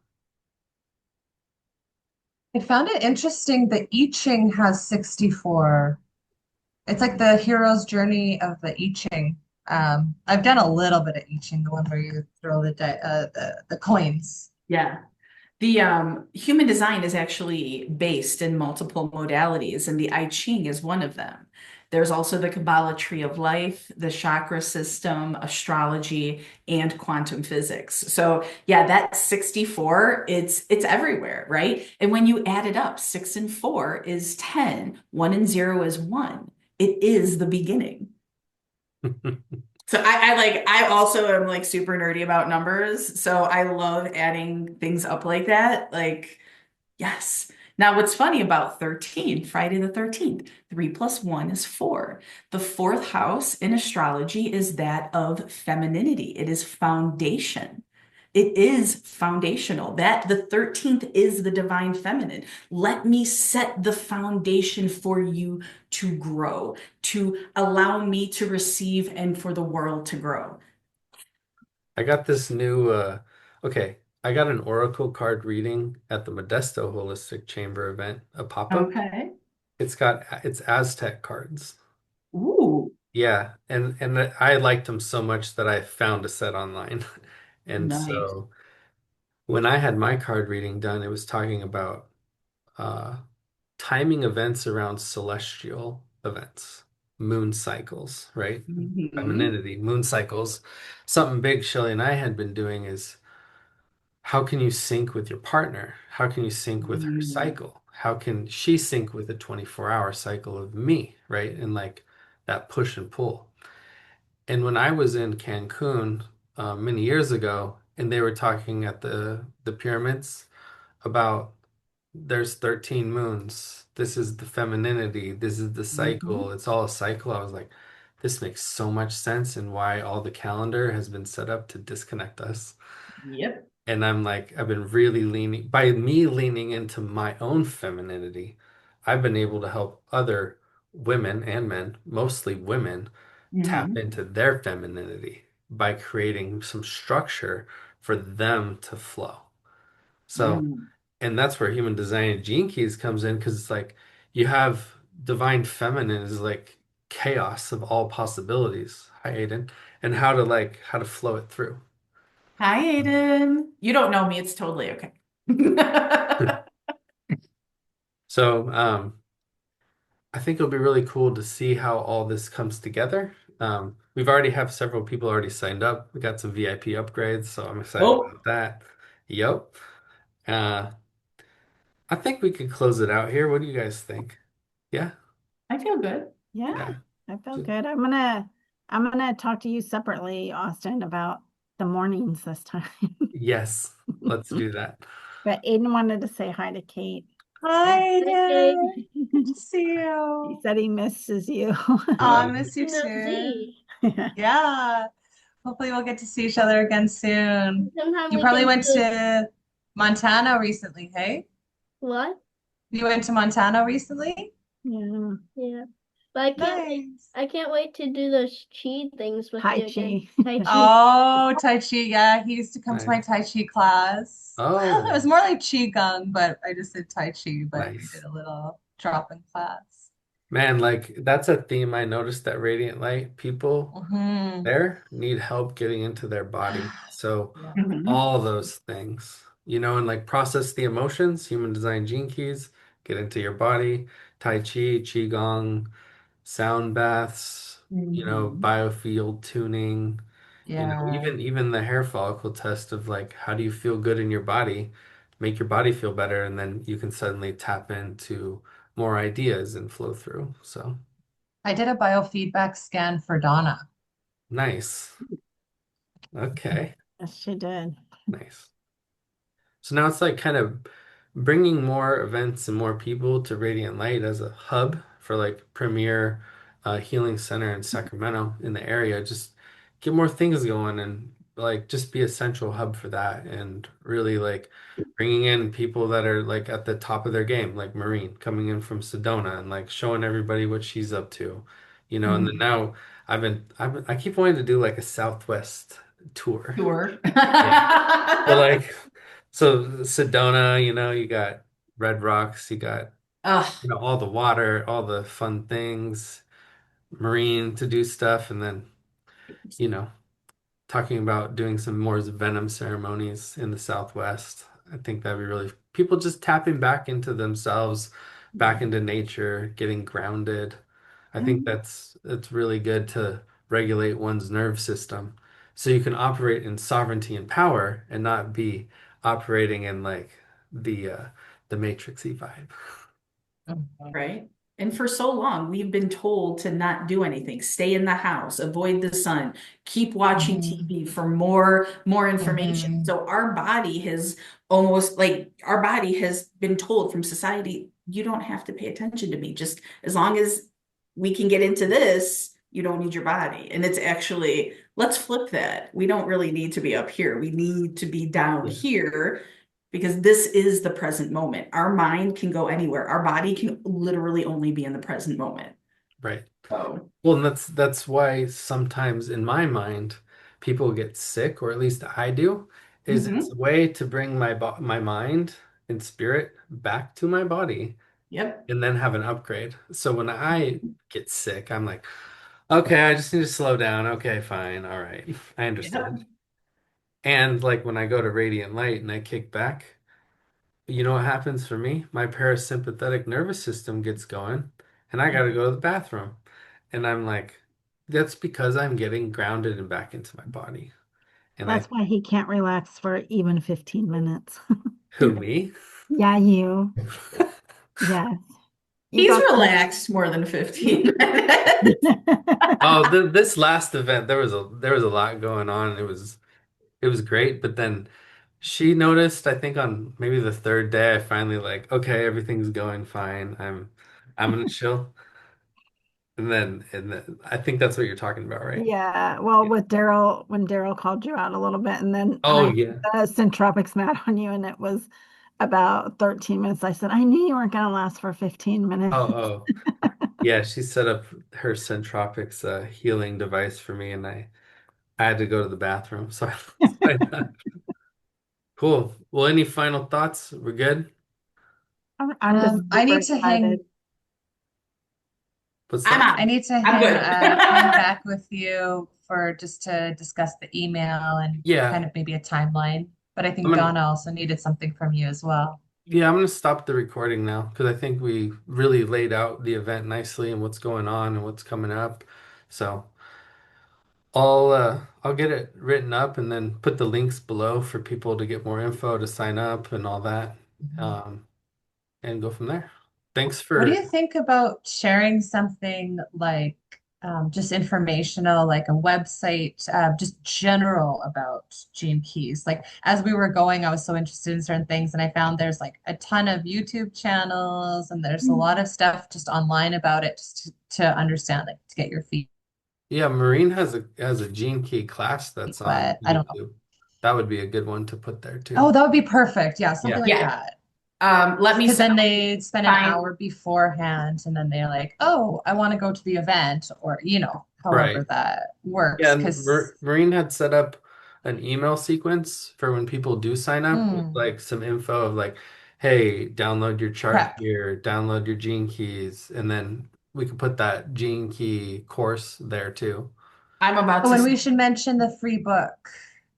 Speaker 3: I found it interesting that I Ching has 64. It's like the hero's journey of the I Ching. I've done a little bit of I Ching, the one where you throw the coins.
Speaker 2: Yeah. The human design is actually based in multiple modalities, and the I Ching is one of them. There's also the Kabbalah tree of life, the chakra system, astrology, and quantum physics. So yeah, that 64, it's everywhere, right? And when you add it up, 6 and 4 is 10, 1 and 0 is 1. It is the beginning. So I also am like super nerdy about numbers. So I love adding things up like that. Like, yes. Now, what's funny about 13, Friday the 13th, 3 plus 1 is 4. The fourth house in astrology is that of femininity. It is foundation. It is foundational. That the 13th is the divine feminine. Let me set the foundation for you to grow, to allow me to receive and for the world to grow.
Speaker 1: I got this new okay, I got an oracle card reading at the Modesto Holistic Chamber event, a pop-up.
Speaker 2: Okay.
Speaker 1: It's Aztec cards.
Speaker 2: Ooh,
Speaker 1: Yeah, and I liked them so much that I found a set online. And
Speaker 2: nice.
Speaker 1: so when I had my card reading done, it was talking about uh timing events around celestial events, moon cycles, right?
Speaker 2: Hmm.
Speaker 1: Femininity, moon cycles. Something big Shelly and I had been doing is how can you sync with your partner? How can you sync with her
Speaker 2: Mm.
Speaker 1: cycle? How can she sync with a 24-hour cycle of me, right? And like that push and pull. And when I was in Cancun many years ago, and they were talking at the pyramids about there's 13 moons. This is the femininity. This is the cycle.
Speaker 2: Hmm.
Speaker 1: It's all a cycle. I was like, this makes so much sense and why all the calendar has been set up to disconnect us.
Speaker 2: Yep.
Speaker 1: And I'm like, I've been really leaning, by me leaning into my own femininity, I've been able to help other women and men, mostly women, tap
Speaker 2: Hmm.
Speaker 1: into their femininity by creating some structure for them to flow. So,
Speaker 2: Mm.
Speaker 1: and that's where human design and gene keys comes in because it's like you have divine feminine is like chaos of all possibilities. Hi, Aiden. And how to flow it through.
Speaker 2: Hi, Aiden. You don't know me. It's totally okay.
Speaker 1: So, I think it'll be really cool to see how all this comes together. We've already have several people already signed up. We got some VIP upgrades, so I'm excited
Speaker 2: Oh,
Speaker 1: about that. Yep. Uh, I think we could close it out here. What do you guys think? Yeah,
Speaker 2: I feel good.
Speaker 4: Yeah,
Speaker 1: yeah.
Speaker 4: I feel good. I'm gonna talk to you separately, Austin, about the mornings this time.
Speaker 1: Yes, let's do that.
Speaker 4: But Aiden wanted to say hi to Kate.
Speaker 3: Hi,
Speaker 5: Okay.
Speaker 3: Jen. Good to see
Speaker 4: He
Speaker 3: you.
Speaker 4: said he misses you.
Speaker 3: Oh, I
Speaker 1: Uh,
Speaker 3: miss you too.
Speaker 5: See.
Speaker 3: Yeah. Hopefully we'll get to see each other again soon.
Speaker 5: Sometime
Speaker 3: You
Speaker 5: we
Speaker 3: probably
Speaker 5: can
Speaker 3: went
Speaker 5: do
Speaker 3: to Montana recently, hey?
Speaker 5: what?
Speaker 3: You went to Montana recently?
Speaker 4: Yeah.
Speaker 5: Yeah. But I can't wait.
Speaker 3: Nice.
Speaker 5: I can't wait to do those chi things with
Speaker 4: Hi,
Speaker 5: you again.
Speaker 4: Chi.
Speaker 5: Tai chi.
Speaker 3: Oh, Tai Chi. Yeah, he used to come to my
Speaker 1: nice.
Speaker 3: Tai Chi class. It
Speaker 1: Oh,
Speaker 3: was more like Qi Gong, but I just did Tai Chi, but we did
Speaker 1: nice.
Speaker 3: a little drop in class.
Speaker 1: Man, like that's a theme I noticed at Radiant Light. People
Speaker 3: Hmm.
Speaker 1: there need help getting into their body. So
Speaker 3: Yeah.
Speaker 2: Mhm.
Speaker 1: all those things, and like process the emotions, human design gene keys, get into your body, Tai Chi, Qigong, sound baths,
Speaker 2: Mhm.
Speaker 1: biofield tuning,
Speaker 3: Yeah.
Speaker 1: Even the hair follicle test of like how do you feel good in your body, make your body feel better, and then you can suddenly tap into more ideas and flow through. So
Speaker 3: I did a biofeedback scan for Donna.
Speaker 1: nice. Okay,
Speaker 4: Yes, she did.
Speaker 1: nice. So now it's like kind of bringing more events and more people to Radiant Light as a hub for like premier healing center in Sacramento in the area. Just get more things going and like just be a central hub for that and really like bringing in people that are like at the top of their game, like Maureen coming in from Sedona and like showing everybody what she's up to, and then
Speaker 2: Mhm.
Speaker 1: now I keep wanting to do like a Southwest tour.
Speaker 2: Sure.
Speaker 1: Yeah. So like so Sedona, you got Red Rocks, you got
Speaker 2: Ugh.
Speaker 1: all the water, all the fun things, marine to do stuff, and then you know talking about doing some more Venom ceremonies in the Southwest. I think that'd be really people just tapping back into themselves, back into nature, getting grounded. I think
Speaker 2: Mhm.
Speaker 1: that's really good to regulate one's nerve system so you can operate in sovereignty and power and not be operating in like the Matrixy vibe.
Speaker 3: Mhm.
Speaker 2: Right? And for so long, we've been told to not do anything, stay in the house, avoid the sun, keep watching
Speaker 3: Mhm.
Speaker 2: TV for more information.
Speaker 3: Mhm.
Speaker 2: So our body has been told from society, you don't have to pay attention to me. Just as long as we can get into this, you don't need your body. And it's actually, let's flip that. We don't really need to be up here. We need to be down
Speaker 1: Yeah,
Speaker 2: here because this is the present moment. Our mind can go anywhere. Our body can literally only be in the present moment.
Speaker 1: right.
Speaker 2: So,
Speaker 1: Well, and that's why sometimes in my mind people get sick, or at least I do, is it's a
Speaker 2: mhm.
Speaker 1: way to bring my mind and spirit back to my body
Speaker 2: Yep.
Speaker 1: and then have an upgrade. So when I get sick, I'm like, okay, I just need to slow down. Okay, fine. All right. I understand.
Speaker 2: Yep.
Speaker 1: And like when I go to Radiant Light and I kick back, you know what happens for me? My parasympathetic nervous system gets going and I got to go to the bathroom. And I'm like, that's because I'm getting grounded and back into my body. And
Speaker 4: That's why he can't relax for even 15 minutes.
Speaker 1: who, me?
Speaker 4: Yeah, you. Yes. You
Speaker 2: He's
Speaker 4: got the
Speaker 2: relaxed more than 15 minutes.
Speaker 1: Oh, this last event, there was a lot going on. It was great, but then she noticed, I think on maybe the third day, I finally like, okay, everything's going fine. I'm gonna chill. And then I think that's what you're talking about, right?
Speaker 4: Yeah, well,
Speaker 1: Yeah.
Speaker 4: with Daryl, when Daryl called you out a little bit, and then
Speaker 1: Oh
Speaker 4: I
Speaker 1: yeah.
Speaker 4: the Centropics mad on you, and it was about 13 minutes. I said, I knew you weren't going to last for 15
Speaker 1: Oh,
Speaker 4: minutes.
Speaker 1: oh. Yeah, she set up her Centropics healing device for me and I had to go to the bathroom. So cool. Well, any final thoughts? We're good?
Speaker 4: I'm just
Speaker 3: I
Speaker 4: super
Speaker 3: need to
Speaker 4: excited.
Speaker 3: hang
Speaker 1: What's
Speaker 2: I'm
Speaker 1: that?
Speaker 3: I
Speaker 2: on.
Speaker 3: need to
Speaker 2: I'm good.
Speaker 3: hang back with you for just to discuss the email and kind
Speaker 1: Yeah.
Speaker 3: of maybe a timeline. But I
Speaker 1: I'm
Speaker 3: think
Speaker 1: gonna
Speaker 3: Donna also needed something from you as well.
Speaker 1: Yeah, I'm gonna stop the recording now because I think we really laid out the event nicely and what's going on and what's coming up. So I'll get it written up and then put the links below for people to get more info to sign up and all that.
Speaker 3: Mhm.
Speaker 1: Um, and go from there. Thanks
Speaker 3: What do
Speaker 1: for
Speaker 3: you think about sharing something like just informational, like a website, just general about Gene Keys? Like as we were going, I was so interested in certain things, and I found there's like a ton of YouTube channels, and there's a lot of stuff just online about it, just to understand, like to get your feet
Speaker 1: Yeah, Maureen has a Gene Key class that's on
Speaker 3: wet. I don't know.
Speaker 1: YouTube. That would be a good one to put there
Speaker 3: Oh,
Speaker 1: too.
Speaker 3: that would be perfect. Yeah, something
Speaker 1: Yeah.
Speaker 3: like
Speaker 2: Yeah.
Speaker 3: that.
Speaker 2: Let me
Speaker 3: Because
Speaker 2: set
Speaker 3: then
Speaker 2: up
Speaker 3: they spend an
Speaker 2: find
Speaker 3: hour beforehand, and then they're like, "Oh, I want to go to the event," or however
Speaker 1: Right.
Speaker 3: that
Speaker 1: Yeah,
Speaker 3: works.
Speaker 1: and
Speaker 3: Because
Speaker 1: Maureen had set up an email sequence for when people do sign up with like some info of like, hey, download your chart
Speaker 3: prep.
Speaker 1: here, download your gene keys, and then we could put that gene key course there too.
Speaker 2: I'm about
Speaker 3: Oh,
Speaker 2: to
Speaker 3: and
Speaker 2: say
Speaker 3: we should mention the free book,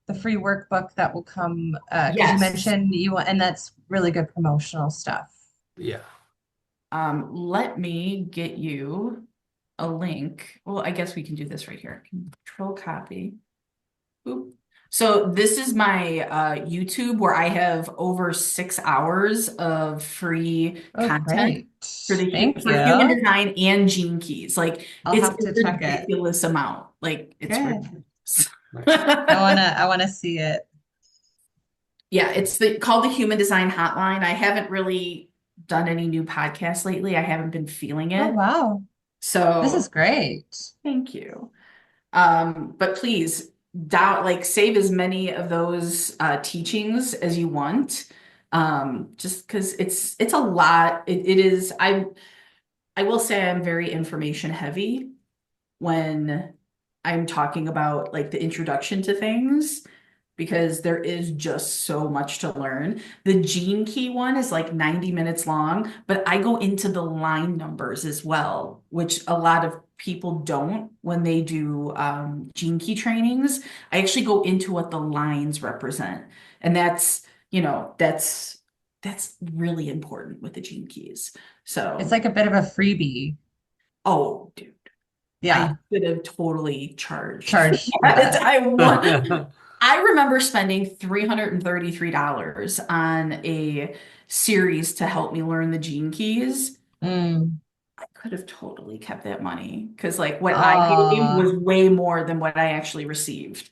Speaker 3: the free workbook that will come, because you
Speaker 2: yes.
Speaker 3: mentioned you want, and that's really good promotional stuff.
Speaker 1: Yeah.
Speaker 2: Let me get you a link. Well, I guess we can do this right here. Control copy. Oop. So this is my YouTube where I have over 6 hours of free
Speaker 3: Oh,
Speaker 2: content
Speaker 3: great.
Speaker 2: for
Speaker 3: Thank
Speaker 2: for human
Speaker 3: you.
Speaker 2: design and Gene Keys. Like
Speaker 3: I'll
Speaker 2: it's
Speaker 3: have
Speaker 2: a
Speaker 3: to check it.
Speaker 2: ridiculous amount. Like it's
Speaker 3: Good.
Speaker 2: ridiculous.
Speaker 1: Nice.
Speaker 3: I wanna see it.
Speaker 2: Yeah, it's called the Human Design Hotline. I haven't really done any new podcasts lately. I haven't been feeling
Speaker 3: Oh,
Speaker 2: it.
Speaker 3: wow. This is
Speaker 2: So
Speaker 3: great.
Speaker 2: thank you. But please like save as many of those teachings as you want. Just because it's a lot. It is. I will say I'm very information heavy when I'm talking about like the introduction to things because there is just so much to learn. The gene key one is like 90 minutes long, but I go into the line numbers as well, which a lot of people don't when they do gene key trainings. I actually go into what the lines represent. And that's, that's really important with the gene keys.
Speaker 3: It's
Speaker 2: So,
Speaker 3: like a bit of a freebie.
Speaker 2: oh, dude. I
Speaker 3: Yeah.
Speaker 2: should have totally charged for
Speaker 3: Charge.
Speaker 2: that.
Speaker 3: Yeah.
Speaker 2: I remember spending $333 on a series to help me learn the gene keys.
Speaker 3: Mm.
Speaker 2: I could have totally kept that money because like what I gave
Speaker 3: Ah,
Speaker 2: was way more than what I actually received.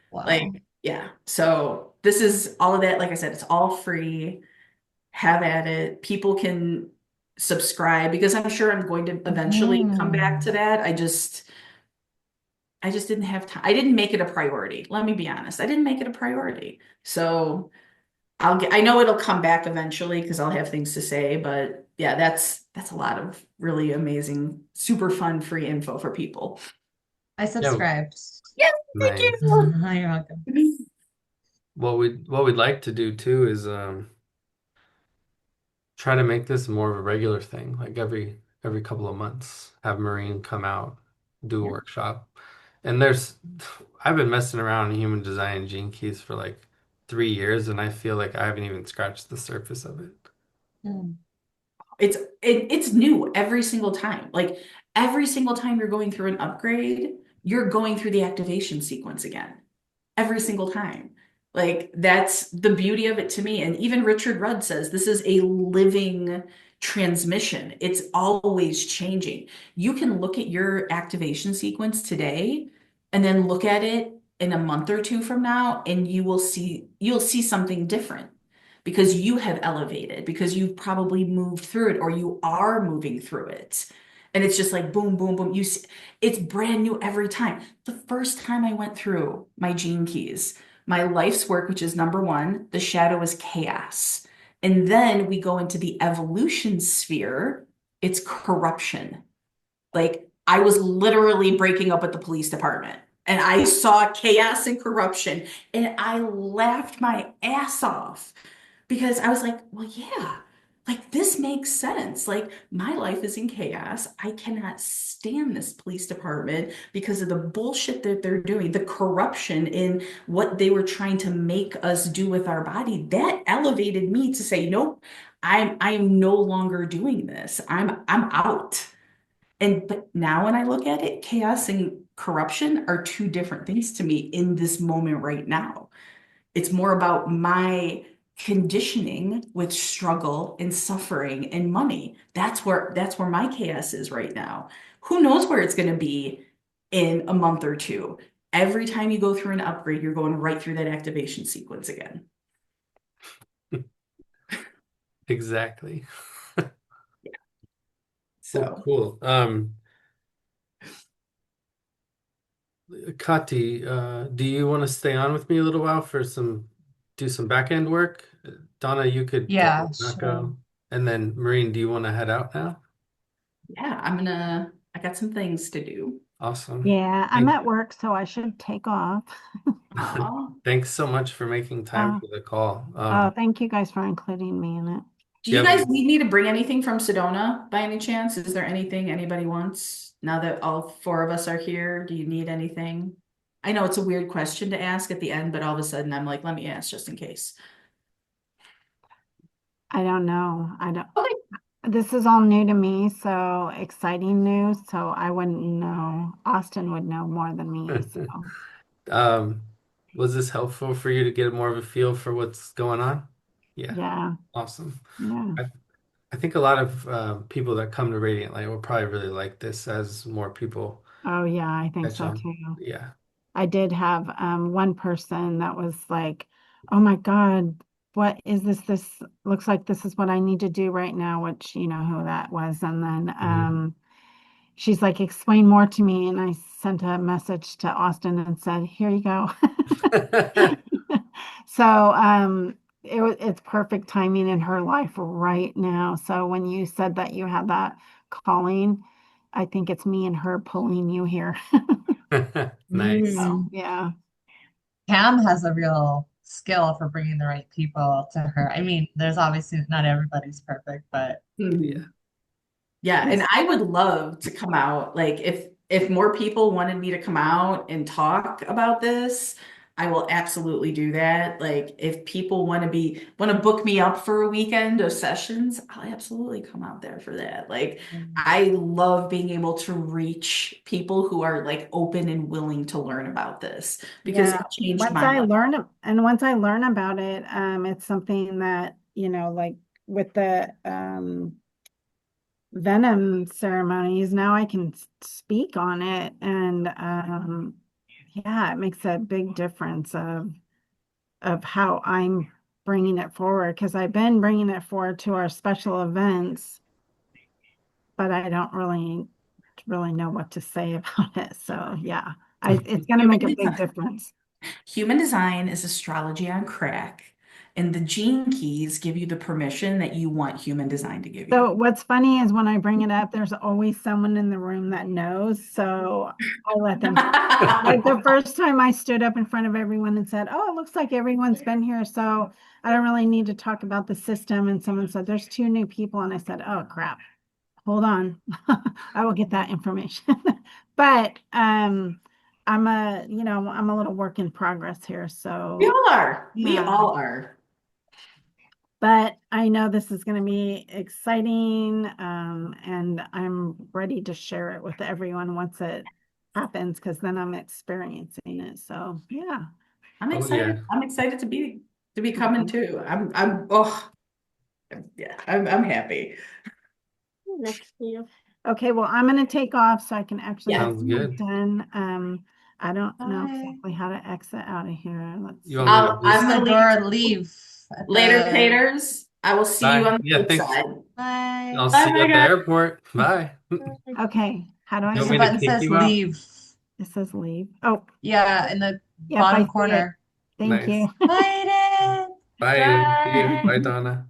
Speaker 3: wow.
Speaker 2: Like, yeah. So this is all of that. Like I said, it's all free. Have at it. People can subscribe because I'm sure I'm going to eventually come back to
Speaker 3: Mhm.
Speaker 2: that. I just didn't have time. I didn't make it a priority. Let me be honest. I didn't make it a priority. So I know it'll come back eventually because I'll have things to say, but yeah, that's a lot of really amazing, super fun free info for people.
Speaker 3: I
Speaker 1: Yeah,
Speaker 3: subscribed.
Speaker 2: Yes, thank
Speaker 1: nice.
Speaker 2: you.
Speaker 3: You're welcome.
Speaker 1: What we'd like to do too is try to make this more of a regular thing, like every couple of months, have Maureen come out, do a
Speaker 2: Yeah.
Speaker 1: workshop. And I've been messing around in human design and gene keys for like 3 years, and I feel like I haven't even scratched the surface of it.
Speaker 3: Mm.
Speaker 2: It's new every single time. Like every single time you're going through an upgrade, you're going through the activation sequence again. Every single time. Like that's the beauty of it to me. And even Richard Rudd says this is a living transmission. It's always changing. You can look at your activation sequence today and then look at it in a month or two from now and you'll see something different because you have elevated, because you've probably moved through it or you are moving through it. And it's just like boom, boom, boom. It's brand new every time. The first time I went through my gene keys, my life's work, which is number one, the shadow is chaos. And then we go into the evolution sphere, it's corruption. Like I was literally breaking up with the police department and I saw chaos and corruption and I laughed my ass off because I was like, well, yeah, like this makes sense. Like my life is in chaos. I cannot stand this police department because of the bullshit that they're doing, the corruption in what they were trying to make us do with our body. That elevated me to say, nope, I'm no longer doing this. I'm out. But now when I look at it, chaos and corruption are two different things to me in this moment right now. It's more about my conditioning with struggle and suffering and money. That's where my chaos is right now. Who knows where it's going to be in a month or two? Every time you go through an upgrade, you're going right through that activation sequence again.
Speaker 1: Exactly. Well,
Speaker 2: So,
Speaker 1: cool. Kati, do you want to stay on with me a little while for do some back end work? Donna, you could
Speaker 3: Yeah,
Speaker 1: probably not
Speaker 3: sure.
Speaker 1: go. And then Maureen, do you want to head out now?
Speaker 2: yeah, I got some things to do.
Speaker 1: Awesome.
Speaker 4: Yeah, I'm
Speaker 1: Thank
Speaker 4: at work, so I should take off.
Speaker 2: Aw.
Speaker 1: Thanks so much for making time
Speaker 4: Uh,
Speaker 1: for the call.
Speaker 4: thank you guys for including me in it.
Speaker 2: Do
Speaker 1: Do you
Speaker 2: you
Speaker 1: have
Speaker 2: guys
Speaker 1: any?
Speaker 2: need me to bring anything from Sedona by any chance? Is there anything anybody wants now that all four of us are here? Do you need anything? I know it's a weird question to ask at the end, but all of a sudden I'm like, let me ask just in case.
Speaker 4: I don't know. I don't.
Speaker 2: Okay.
Speaker 4: This is all new to me, so exciting news. So I wouldn't know. Austin would know more than me. So
Speaker 1: Um, Was this helpful for you to get more of a feel for what's going on? Yeah,
Speaker 4: Yeah,
Speaker 1: awesome.
Speaker 4: yeah.
Speaker 1: I, I think a lot of people that come to Radiant Light will probably really like this as more people
Speaker 4: Oh, yeah, I think
Speaker 1: catch
Speaker 4: so
Speaker 1: on.
Speaker 4: too.
Speaker 1: Yeah.
Speaker 4: I did have one person that was like, "Oh my God, what is this? This looks like this is what I need to do right now," which you know who that was. And then
Speaker 1: Mhm.
Speaker 4: she's like, "Explain more to me." And I sent a message to Austin and said, "Here you go." So it's perfect timing in her life right now. So when you said that you had that calling, I think it's me and her pulling you here.
Speaker 1: Nice.
Speaker 4: So
Speaker 3: Mm.
Speaker 4: yeah.
Speaker 3: Pam has a real skill for bringing the right people to her. I mean, there's obviously not everybody's perfect, but
Speaker 1: Yeah.
Speaker 2: Mhm. Yeah, and
Speaker 3: she's
Speaker 2: I would love to come out. Like if more people wanted me to come out and talk about this, I will absolutely do that. Like if people want to book me up for a weekend of sessions, I'll absolutely come out there for that. Like I love being able to reach people who are like open and willing to learn about this because
Speaker 4: Yeah,
Speaker 2: it changed my life.
Speaker 4: once I learn about it, it's something that, like with the venom ceremonies, now I can speak on it and yeah, it makes a big difference of how I'm bringing it forward because I've been bringing it forward to our special events, but I don't really know what to say about it. So yeah, it's going to
Speaker 2: Human
Speaker 4: make a big
Speaker 2: design.
Speaker 4: difference.
Speaker 2: Human design is astrology on crack, and the gene keys give you the permission that you want human design to give you.
Speaker 4: So what's funny is when I bring it up, there's always someone in the room that knows. So I let them talk. Like the first time I stood up in front of everyone and said, "Oh, it looks like everyone's been here, so I don't really need to talk about the system." And someone said, "There's two new people." And I said, "Oh, crap. Hold on. I will get that information." But I'm a little work in progress here.
Speaker 2: We
Speaker 4: So
Speaker 2: all are. We
Speaker 4: yeah.
Speaker 2: all are.
Speaker 4: But I know this is going to be exciting, and I'm ready to share it with everyone once it happens, because then I'm experiencing it. So yeah.
Speaker 2: I'm
Speaker 1: Oh
Speaker 2: excited.
Speaker 1: yeah.
Speaker 2: I'm excited to be coming
Speaker 4: Mhm.
Speaker 2: too. Oh yeah, I'm happy.
Speaker 5: Next to you.
Speaker 4: Okay, well, I'm going to take off so I can actually
Speaker 2: Yes.
Speaker 4: get
Speaker 1: Sounds
Speaker 4: some work
Speaker 1: good.
Speaker 4: done. I don't know
Speaker 3: bye.
Speaker 4: exactly how to exit out of here. Let's
Speaker 1: You want
Speaker 4: see.
Speaker 1: me to
Speaker 3: Use
Speaker 2: I'm
Speaker 1: just
Speaker 3: the
Speaker 2: gonna
Speaker 3: door
Speaker 2: leave
Speaker 3: and leave at
Speaker 2: later,
Speaker 3: the
Speaker 2: taters. I will see you
Speaker 1: bye?
Speaker 2: on the
Speaker 1: Yeah,
Speaker 2: flip
Speaker 1: thanks.
Speaker 2: side.
Speaker 3: bye.
Speaker 1: I'll
Speaker 2: Bye
Speaker 1: see you
Speaker 2: bye
Speaker 1: at the
Speaker 2: guys.
Speaker 1: airport. Bye. You
Speaker 4: Okay, how do I
Speaker 3: There's
Speaker 1: want
Speaker 3: a
Speaker 1: me
Speaker 4: leave?
Speaker 1: to
Speaker 3: button that
Speaker 1: kick
Speaker 3: says
Speaker 1: you out?
Speaker 3: leave.
Speaker 4: It says leave. Oh,
Speaker 3: Yeah, in the
Speaker 4: yep, I
Speaker 3: bottom
Speaker 4: see it.
Speaker 3: corner.
Speaker 4: Thank
Speaker 1: Nice.
Speaker 4: you.
Speaker 3: Bye, Eden.
Speaker 1: Bye, Eden. See you.
Speaker 2: Bye.
Speaker 1: Bye, Donna.